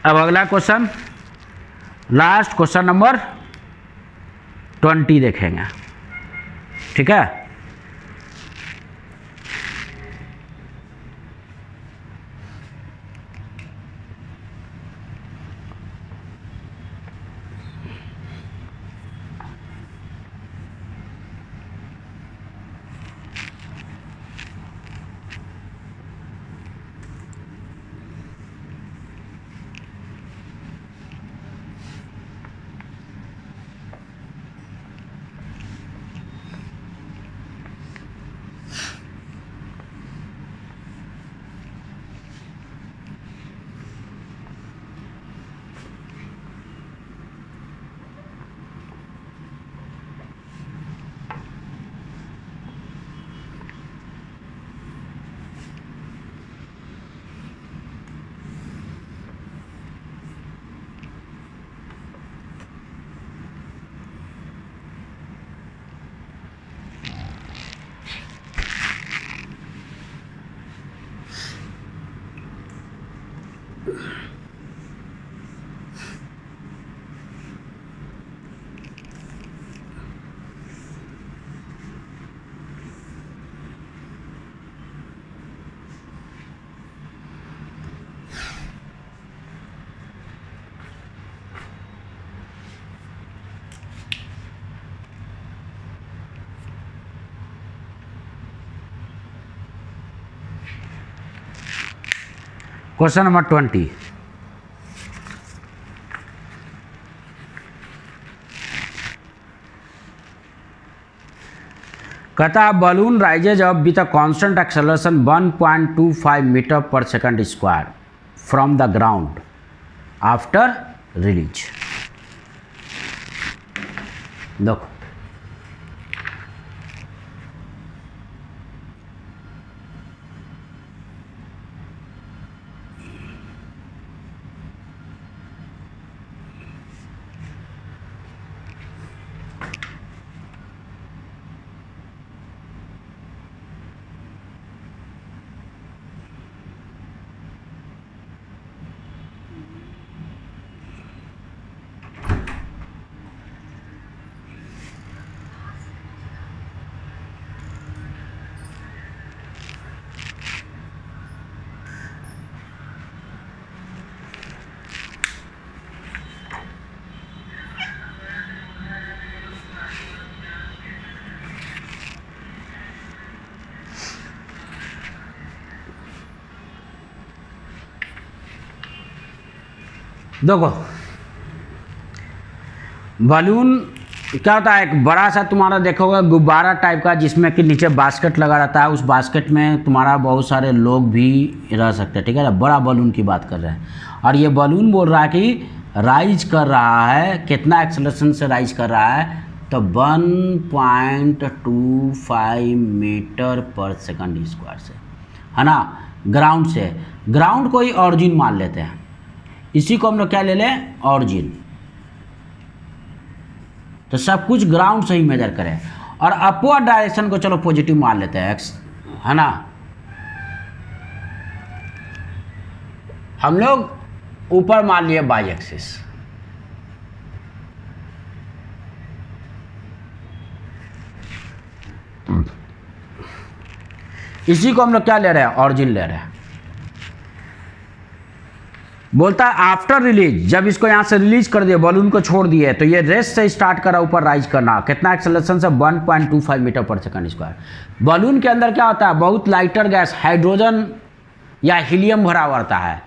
अब अगला क्वेश्चन, लास्ट क्वेश्चन नंबर 20 देखेंगे, ठीक है। क्वेश्चन नंबर 20, कहता है balloon rises up with a constant acceleration 1.25 metre per second square from the ground after release. देखो देखो बलून क्या होता है, एक बड़ा सा तुम्हारा देखोगे गुब्बारा टाइप का जिसमें कि नीचे बास्केट लगा रहता है, उस बास्केट में तुम्हारा बहुत सारे लोग भी रह सकते हैं, ठीक है ना। बड़ा बलून की बात कर रहे हैं और ये बलून बोल रहा है कि राइज कर रहा है, कितना एक्सेलरेशन से राइज कर रहा है, तो 1.25 मीटर पर सेकंड स्क्वायर से, है ना, ग्राउंड से। ग्राउंड को ही ऑरिजिन मान लेते हैं, इसी को हम लोग क्या ले लें, ऑरिजिन। तो सब कुछ ग्राउंड से ही मेजर करें और अपवर्ड डायरेक्शन को चलो पॉजिटिव मान लेते हैं, एक्स, है ना। हम लोग ऊपर मान लिए बाई एक्सिस, इसी को हम लोग क्या ले रहे हैं, ऑरिजिन ले रहे हैं। बोलता है आफ्टर रिलीज, जब इसको यहाँ से रिलीज कर दिए, बलून को छोड़ दिए, तो ये रेस्ट से स्टार्ट करा ऊपर राइज करना, कितना एक्सेलरेशन से 1.25 metre per second square. Balloon के अंदर क्या होता है, बहुत लाइटर गैस हाइड्रोजन या हीलियम भरा हुआ रहता है।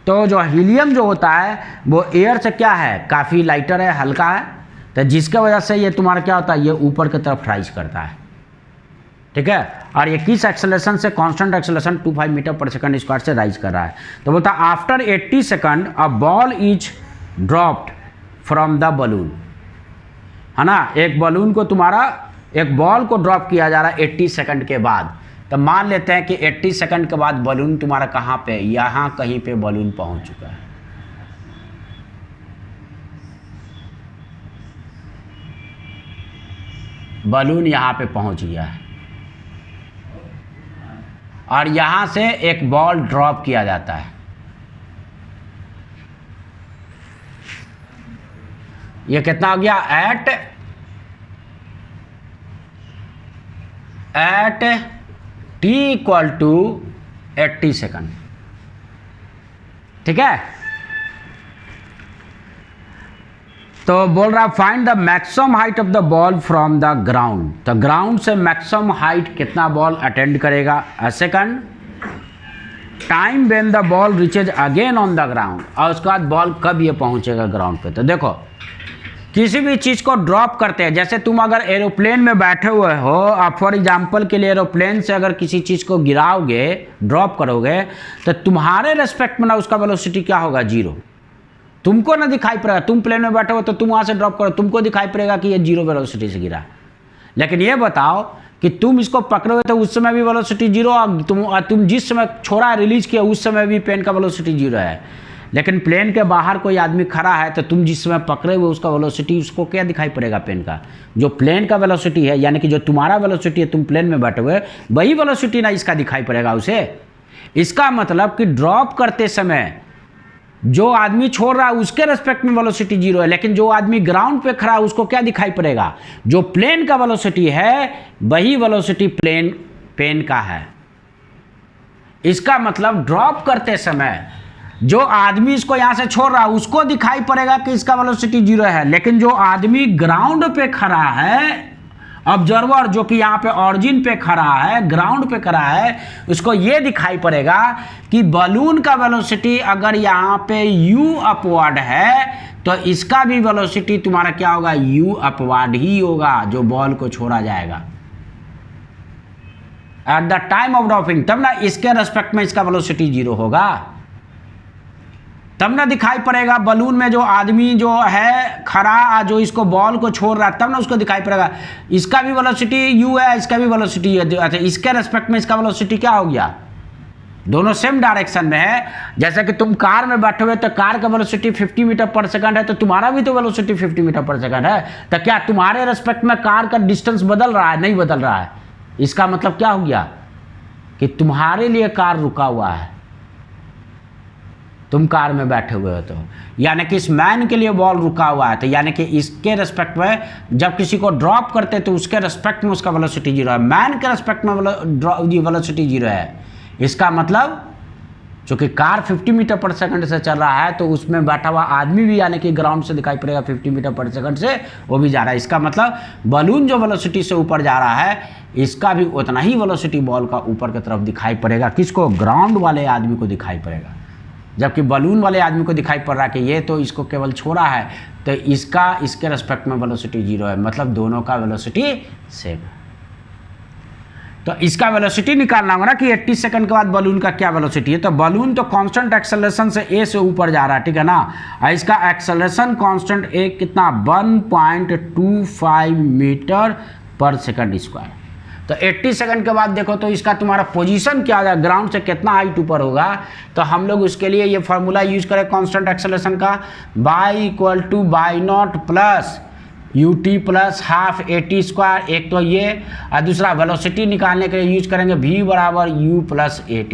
तो जो हीलियम जो होता है वो एयर से क्या है, काफ़ी लाइटर है, हल्का है, तो जिसके वजह से ये तुम्हारा क्या होता है, ये ऊपर की तरफ राइज करता है, ठीक है। और ये किस एक्सेलरेशन से, constant acceleration 25 metre per second square से राइज कर रहा है। तो बोलता है after 80 second a ball is dropped from the balloon, है ना। एक बलून को तुम्हारा, एक बॉल को ड्रॉप किया जा रहा है 80 सेकंड के बाद। तो मान लेते हैं कि 80 सेकंड के बाद बलून तुम्हारा कहाँ पे, यहाँ कहीं पे बलून पहुँच चुका है। बलून यहाँ पे पहुँच गया है और यहाँ से एक बॉल ड्रॉप किया जाता है। ये कितना हो गया, at t equal to 80 second, ठीक है। तो बोल रहा find the maximum height of the ball from the ground. तो ग्राउंड से मैक्सिमम हाइट कितना बॉल अटेंड करेगा, a second, time when the ball reaches again on the ground, और उसके बाद बॉल कब ये पहुंचेगा ग्राउंड पे। तो देखो किसी भी चीज़ को ड्रॉप करते हैं, जैसे तुम अगर एरोप्लेन में बैठे हुए हो, आप फॉर एग्जांपल के लिए एरोप्लेन से अगर किसी चीज़ को गिराओगे, ड्रॉप करोगे, तो तुम्हारे रेस्पेक्ट में ना उसका वेलोसिटी क्या होगा, 0। तुमको ना दिखाई पड़ेगा, तुम प्लेन में बैठे हो तो तुम वहाँ से ड्रॉप करो, तुमको दिखाई पड़ेगा कि ये 0 वेलोसिटी से गिरा। लेकिन ये बताओ कि तुम इसको पकड़ोगे तो उस समय भी वेलोसिटी 0, और तुम जिस समय छोड़ा रिलीज किया उस समय भी पेन का वेलोसिटी 0 है। लेकिन प्लेन के बाहर कोई आदमी खड़ा है तो तुम जिस समय पकड़े हुए उसका वेलोसिटी, उसको क्या दिखाई पड़ेगा, पेन का जो प्लेन का वेलोसिटी है, यानी कि जो तुम्हारा वेलोसिटी है, तुम प्लेन में बैठे हुए, वही वेलोसिटी ना इसका दिखाई पड़ेगा उसे। इसका मतलब कि ड्रॉप करते समय जो आदमी छोड़ रहा है उसके रेस्पेक्ट में वेलोसिटी 0 है, लेकिन जो आदमी ग्राउंड पे खड़ा है उसको क्या दिखाई पड़ेगा, जो प्लेन का वेलोसिटी है वही वेलोसिटी पेन का है। इसका मतलब ड्रॉप करते समय जो आदमी इसको यहां से छोड़ रहा है उसको दिखाई पड़ेगा कि इसका वेलोसिटी 0 है, लेकिन जो आदमी ग्राउंड पे खड़ा है ऑब्जर्वर जो कि यहाँ पे ऑरिजिन पे खड़ा है, ग्राउंड पे खड़ा है, उसको ये दिखाई पड़ेगा कि बलून का वेलोसिटी अगर यहाँ पे u अपवर्ड है तो इसका भी वेलोसिटी तुम्हारा क्या होगा, u अपवर्ड ही होगा, जो बॉल को छोड़ा जाएगा at the time of dropping. तब ना इसके रेस्पेक्ट में इसका वेलोसिटी 0 होगा, तब ना दिखाई पड़ेगा बलून में जो आदमी जो है खड़ा, जो इसको बॉल को छोड़ रहा है, तब ना उसको दिखाई पड़ेगा इसका भी वेलोसिटी u है, इसका भी वेलोसिटी है। अच्छा, इसके रेस्पेक्ट में इसका वेलोसिटी क्या हो गया, दोनों सेम डायरेक्शन में है। जैसे कि तुम कार में बैठे हुए तो कार का वेलोसिटी 50 मीटर पर सेकंड है, तो तुम्हारा भी तो वेलोसिटी 50 मीटर पर सेकंड है, तो क्या तुम्हारे रेस्पेक्ट में कार का डिस्टेंस बदल रहा है, नहीं बदल रहा है। इसका मतलब क्या हो गया कि तुम्हारे लिए कार रुका हुआ है, तुम कार में बैठे हुए हो, तो यानी कि इस मैन के लिए बॉल रुका हुआ है, तो यानी कि इसके रेस्पेक्ट में जब किसी को ड्रॉप करते तो उसके रेस्पेक्ट में उसका वेलोसिटी 0 है, मैन के रेस्पेक्ट में वेलोसिटी 0 है। इसका मतलब चूंकि कार 50 मीटर पर सेकंड से चल रहा है तो उसमें बैठा हुआ आदमी भी यानी कि ग्राउंड से दिखाई पड़ेगा 50 मीटर पर सेकंड से, वो भी जा रहा है। इसका मतलब बलून जो वेलोसिटी से ऊपर जा रहा है इसका भी उतना ही वेलोसिटी बॉल का ऊपर की तरफ दिखाई पड़ेगा, किसको, ग्राउंड वाले आदमी को दिखाई पड़ेगा। जबकि बलून वाले आदमी को दिखाई पड़ रहा है कि ये तो इसको केवल छोड़ा है, तो इसका इसके रेस्पेक्ट में वेलोसिटी 0 है, मतलब दोनों का वेलोसिटी सेम है। तो इसका वेलोसिटी निकालना होगा ना कि 80 सेकंड के बाद बलून का क्या वेलोसिटी है। तो बलून तो कांस्टेंट एक्सेलरेशन से a से ऊपर जा रहा है, ठीक है ना, और इसका एक्सेलरेशन कांस्टेंट a कितना 1.25 मीटर पर सेकंड स्क्वायर। तो 80 सेकंड के बाद देखो तो इसका तुम्हारा पोजीशन क्या होगा, ग्राउंड से कितना हाइट ऊपर होगा। तो हम लोग उसके लिए ये फार्मूला यूज करें कांस्टेंट एक्सेलरेशन का, y=y0 plus ut plus half at square, एक तो ये, और दूसरा वेलोसिटी निकालने के लिए यूज करेंगे v बराबर u प्लस at,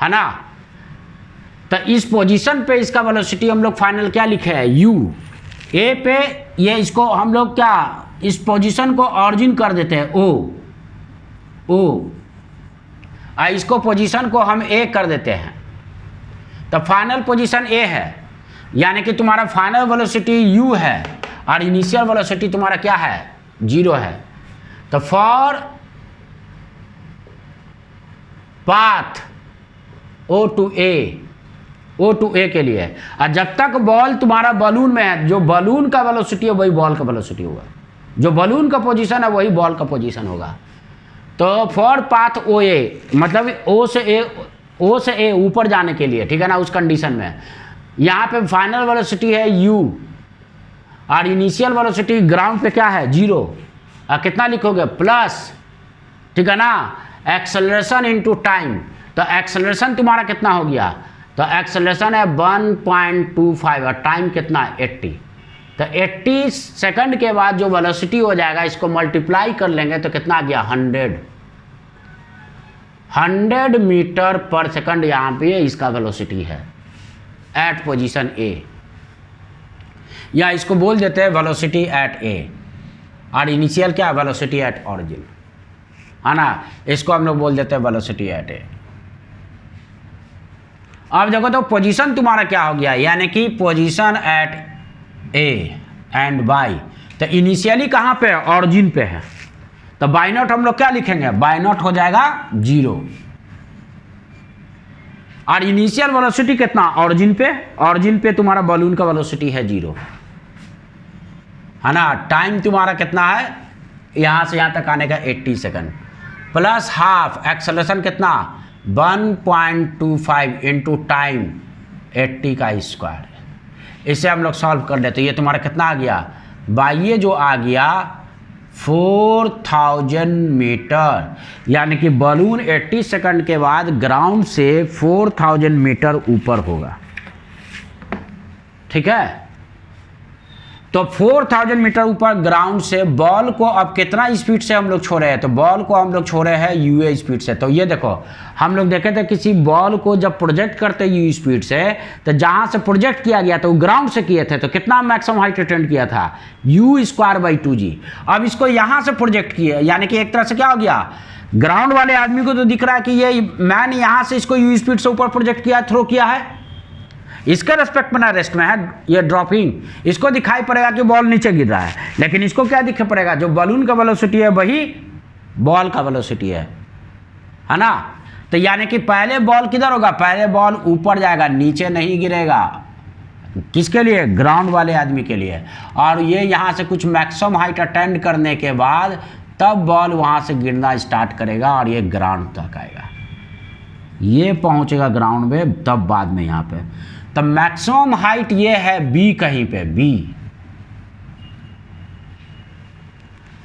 है ना। तो इस पोजीशन पे इसका वेलोसिटी हम लोग फाइनल क्या लिखे हैं, u a पे, ये इसको हम लोग क्या इस पोजीशन को ऑरिजिन कर देते हैं o, और इसको पोजीशन को हम a कर देते हैं, तो फाइनल पोजीशन a है, यानी कि तुम्हारा फाइनल वेलोसिटी u है और इनिशियल वेलोसिटी तुम्हारा क्या है, 0 है। तो for path O to A के लिए, और जब तक बॉल तुम्हारा बलून में है, जो बलून का वेलोसिटी है वही बॉल का वेलोसिटी होगा, जो बलून का पोजीशन है वही बॉल का पोजीशन होगा। तो फॉर पाथ OA, मतलब O से A ऊपर जाने के लिए, ठीक है ना, उस कंडीशन में यहाँ पे फाइनल वेलोसिटी है u और इनिशियल वेलोसिटी ग्राउंड पे क्या है, 0, और कितना लिखोगे, प्लस, ठीक है ना, एक्सेलरेशन इनटू टाइम। तो एक्सेलरेशन तुम्हारा कितना हो गया, तो एक्सेलरेशन है 1.25 और टाइम कितना, 80। तो 80 सेकंड के बाद जो वेलोसिटी हो जाएगा इसको मल्टीप्लाई कर लेंगे तो कितना आ गया, 100 मीटर पर सेकंड यहाँ पे इसका वेलोसिटी है एट पोजीशन A, या इसको बोल देते हैं वेलोसिटी एट A, और इनिशियल क्या, वेलोसिटी एट ऑरिजिन, है ना, इसको हम लोग बोल देते हैं वेलोसिटी एट A। अब देखो तो पोजीशन तुम्हारा क्या हो गया, यानी कि position at A and B, तो इनिशियली कहाँ पे है, ऑरिजिन पे है, तो बाई नॉट हम लोग क्या लिखेंगे, बाई नॉट हो जाएगा 0, और इनिशियल वेलोसिटी कितना, ऑरिजिन पे तुम्हारा बलून का वेलोसिटी है 0, है ना। टाइम तुम्हारा कितना है, यहाँ से यहाँ तक आने का 80 सेकंड, प्लस हाफ एक्सेलरेशन कितना 1.25 इंटू टाइम 80 का स्क्वायर। इसे हम लोग सॉल्व कर लेते, ये तुम्हारा कितना आ गया, बाई जो आ गया 4000 मीटर, यानी कि बलून 80 सेकंड के बाद ग्राउंड से 4000 मीटर ऊपर होगा, ठीक है। तो 4000 मीटर ऊपर ग्राउंड से बॉल को अब कितना स्पीड से हम लोग छोड़े हैं, तो बॉल को हम लोग छोड़े हैं ua स्पीड से। तो ये देखो हम लोग देखे थे किसी बॉल को जब प्रोजेक्ट करते u स्पीड से, तो जहां से प्रोजेक्ट किया गया था वो ग्राउंड से किए थे, तो कितना मैक्सिमम हाइट अटेंड किया था, u²/2g। अब इसको यहां से प्रोजेक्ट किए, यानी कि एक तरह से क्या हो गया, ग्राउंड वाले आदमी को तो दिख रहा है कि ये मैन यहां से इसको u स्पीड से ऊपर प्रोजेक्ट किया, थ्रो किया है, इसके रेस्पेक्ट में ना रेस्ट में है ये ड्रॉपिंग, इसको दिखाई पड़ेगा कि बॉल नीचे गिर रहा है, लेकिन इसको क्या दिखाई पड़ेगा, जो बलून का वेलोसिटी है वही बॉल का वेलोसिटी है ना। तो यानी कि पहले बॉल किधर होगा, पहले बॉल ऊपर जाएगा, नीचे नहीं गिरेगा। किसके लिए, ग्राउंड वाले आदमी के लिए। और ये यहाँ से कुछ मैक्सिमम हाइट अटेंड करने के बाद तब बॉल वहाँ से गिरना स्टार्ट करेगा और ये ग्राउंड तक आएगा, ये पहुँचेगा ग्राउंड में, तब बाद में यहाँ पे। तब मैक्सिमम हाइट ये है बी, कहीं पे बी।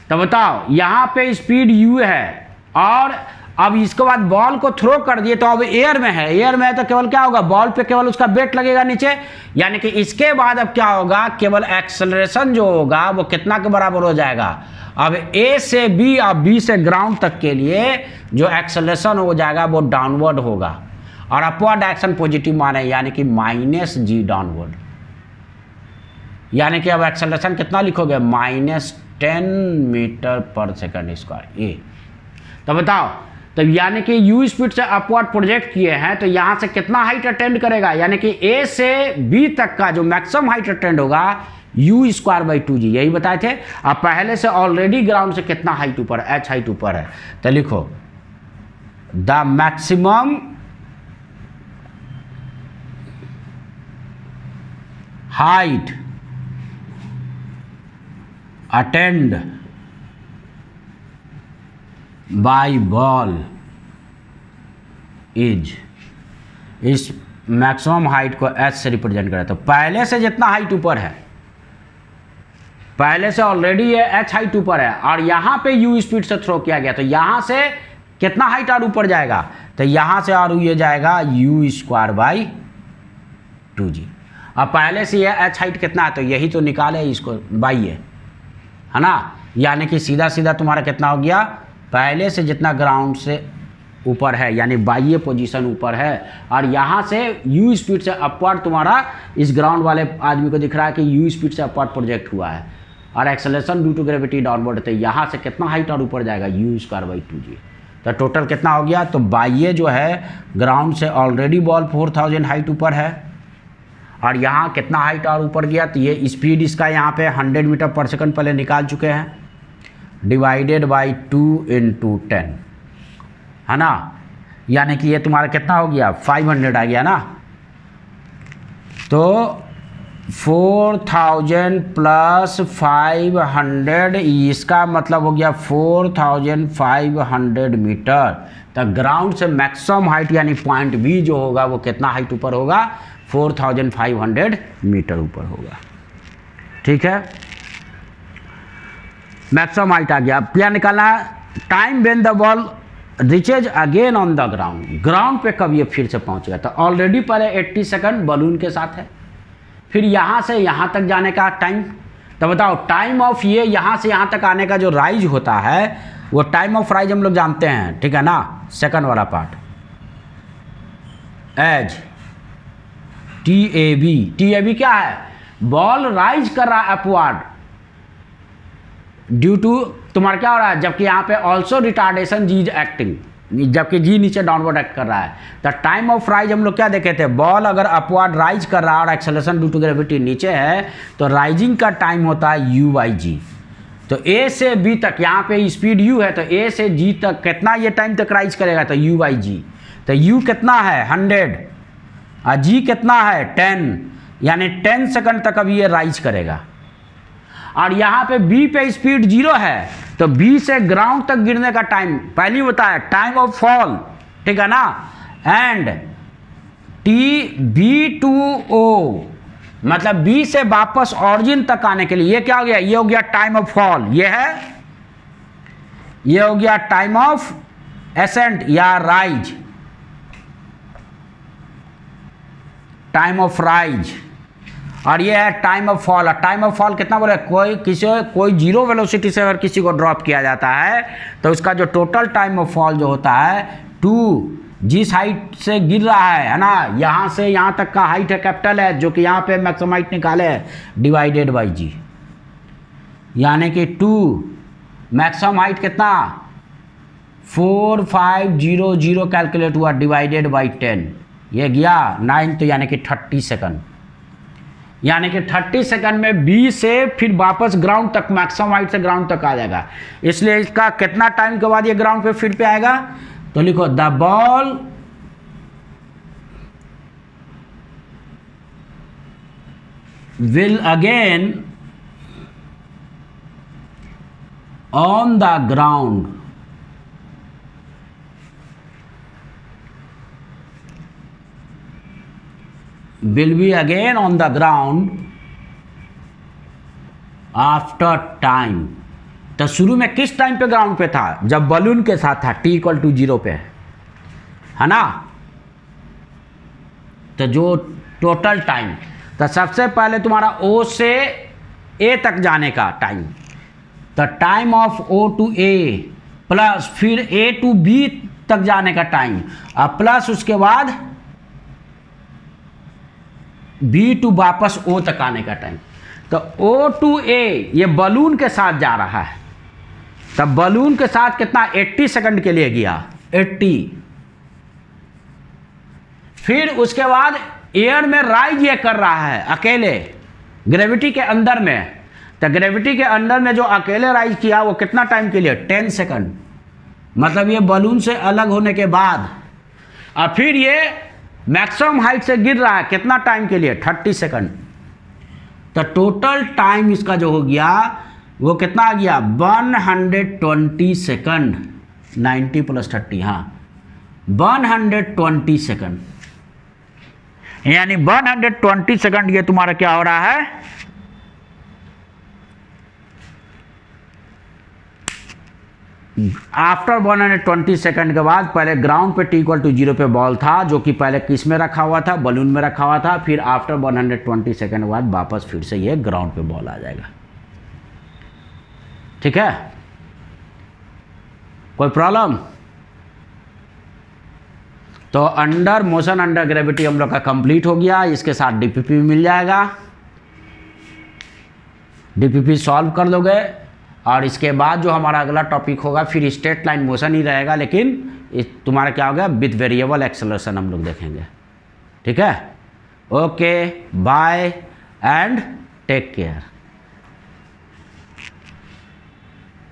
तो बताओ यहाँ पे स्पीड यू है और अब इसके बाद बॉल को थ्रो कर दिए तो अब एयर में है, एयर में है तो केवल क्या होगा, बॉल पे केवल उसका वेट लगेगा नीचे, यानी कि इसके बाद अब क्या होगा, केवल एक्सेलरेशन जो होगा वो कितना के बराबर हो जाएगा, अब ए से बी और बी से ग्राउंड तक के लिए जो एक्सेलरेशन हो जाएगा वो डाउनवर्ड होगा और अपवर्ड डायरेक्शन पॉजिटिव माने, यानी कि -g डाउनवर्ड। यानी कि अब एक्सेलरेशन कितना लिखोगे, -10 मीटर पर सेकंड स्क्वायर ए। तो बताओ, तो यानी कि यू स्पीड से अपवर्ड प्रोजेक्ट किए हैं तो यहाँ से कितना हाइट अटेंड करेगा, यानी कि ए से बी तक का जो मैक्सिमम हाइट अटेंड होगा u²/2g, यही बताए थे। अब पहले से ऑलरेडी ग्राउंड से कितना हाइट ऊपर, h हाइट ऊपर है, तो लिखो the maximum height attend by ball is, इस मैक्सिमम हाइट को h से रिप्रेजेंट करें। तो पहले से जितना हाइट ऊपर है, पहले से ऑलरेडी ये h हाइट ऊपर है और यहाँ पे u स्पीड से थ्रो किया गया, तो यहाँ से कितना हाइट और ऊपर जाएगा, तो यहाँ से और ये जाएगा u²/2g। अब पहले से ये h हाइट कितना है, तो यही तो निकाले इसको बाई है ना, यानी कि सीधा सीधा तुम्हारा कितना हो गया, पहले से जितना ग्राउंड से ऊपर है यानी बाह्य पोजीशन ऊपर है और यहाँ से u स्पीड से अपवर्ड तुम्हारा इस ग्राउंड वाले आदमी को दिख रहा है कि u स्पीड से अपवर्ड प्रोजेक्ट हुआ है और acceleration due to gravity downward, तो यहाँ से कितना हाइट और ऊपर जाएगा, u²/2g। तो टोटल कितना हो गया, तो बाह्य जो है ग्राउंड से ऑलरेडी बॉल 4000 हाइट ऊपर है और यहाँ कितना हाइट और ऊपर गया, तो ये स्पीड इसका यहाँ पे 100 मीटर पर सेकंड पहले निकाल चुके हैं, डिवाइडेड बाई 2 × 10 है ना, यानी कि ये तुम्हारा कितना हो गया, 500 आ गया ना। तो 4000 + 500 इसका मतलब हो गया 4500 मीटर। तो ग्राउंड से मैक्सिमम हाइट यानी पॉइंट बी जो होगा वो कितना हाइट ऊपर होगा, 4500 मीटर ऊपर होगा। ठीक है, मैक्सिमम हाइट आ गया। अब क्या निकालना है, time when the ball reaches again on the ground, ground पे कब ये फिर से पहुंचेगा, तो ऑलरेडी पहले 80 सेकंड बलून के साथ है, फिर यहाँ से यहाँ तक जाने का टाइम। तो बताओ टाइम ऑफ ये यहाँ से यहाँ तक आने का जो राइज होता है वो टाइम ऑफ राइज हम लोग जानते हैं, ठीक है ना, सेकंड वाला पार्ट एज TAB क्या है, बॉल राइज कर रहा है अपवर्ड ड्यू टू तुम्हारा क्या हो रहा है, जबकि यहाँ पे also retardation g is acting, जबकि जी नीचे डाउनवर्ड एक्ट कर रहा है। तो टाइम ऑफ राइज हम लोग क्या देखे थे, बॉल अगर अपवर्ड राइज कर रहा है और एक्सेलरेशन ड्यू टू ग्रेविटी नीचे है तो राइजिंग का टाइम होता है u/g। तो A से B तक यहाँ पे स्पीड u है तो A से G तक कितना ये टाइम तक राइज करेगा, तो u/g। तो u कितना है 100 और g कितना है 10, यानी 10 सेकंड तक अब ये राइज करेगा। और यहाँ पे B पे स्पीड 0 है तो B से ग्राउंड तक गिरने का टाइम पहले होता है टाइम ऑफ फॉल, ठीक है ना, एंड TB2O मतलब B से वापस ऑरिजिन तक आने के लिए ये क्या हो गया, ये हो गया टाइम ऑफ फॉल, ये हो गया टाइम ऑफ एसेंट या राइज, टाइम ऑफ राइज, और ये है time of fall. Time of fall कितना बोले, कोई जीरो वेलोसिटी से अगर किसी को ड्रॉप किया जाता है तो उसका जो टोटल टाइम ऑफ फॉल जो होता है 2, जिस हाइट से गिर रहा है ना, यहाँ से यहाँ तक का हाइट है कैपिटल है जो कि यहाँ पे मैक्सिमम हाइट निकाले है, डिवाइडेड बाई जी, यानी कि 2 मैक्सिमम हाइट कितना 4500 कैलकुलेट हुआ डिवाइडेड बाई 10, ये गया 9 तो यानी कि 30 सेकंड, यानी कि 30 सेकंड में बी से फिर वापस ग्राउंड तक, मैक्सिमम हाइट से ग्राउंड तक आ जाएगा। इसलिए इसका कितना टाइम के बाद ये ग्राउंड पे फील्ड पे आएगा, तो लिखो the ball will again on the ground will be again on the ground after time। तो शुरू में किस टाइम पे ग्राउंड पे था, जब बलून के साथ था, t इक्वल टू 0 पे, है ना। तो जो टोटल टाइम, तो सबसे पहले तुम्हारा O से A तक जाने का टाइम, तो time of O to A plus फिर A टू B तक जाने का टाइम, और प्लस उसके बाद B टू वापस O तक आने का टाइम। तो O टू A ये बलून के साथ जा रहा है, तब बलून के साथ कितना 80 सेकंड के लिए गया, 80। फिर उसके बाद एयर में राइज ये कर रहा है अकेले ग्रेविटी के अंदर में, तो ग्रेविटी के अंदर में जो अकेले राइज किया वो कितना टाइम के लिए, 10 सेकंड, मतलब ये बलून से अलग होने के बाद। और फिर ये मैक्सिमम हाइट से गिर रहा है, कितना टाइम के लिए, 30 सेकंड। तो टोटल टाइम इसका जो हो गया वो कितना आ गया, 120 सेकंड, 90 प्लस 30, हाँ 120 सेकंड, यानी 120 सेकंड ये तुम्हारा क्या हो रहा है, आफ्टर 120 सेकंड के बाद पहले ग्राउंड पे t इक्वल टू 0 पे बॉल था, जो कि पहले किस में रखा हुआ था, बलून में रखा हुआ था। फिर आफ्टर 120 सेकंड के बाद वापस फिर से ये ग्राउंड पे बॉल आ जाएगा। ठीक है, कोई प्रॉब्लम? तो अंडर मोशन अंडर ग्रेविटी हम लोग का कंप्लीट हो गया। इसके साथ डीपीपी भी मिल जाएगा, डीपीपी सॉल्व कर दोगे। और इसके बाद जो हमारा अगला टॉपिक होगा फिर स्ट्रेट लाइन मोशन ही रहेगा, लेकिन तुम्हारा क्या होगा, विथ वेरिएबल एक्सेलरेशन हम लोग देखेंगे। ठीक है, okay, bye and take care.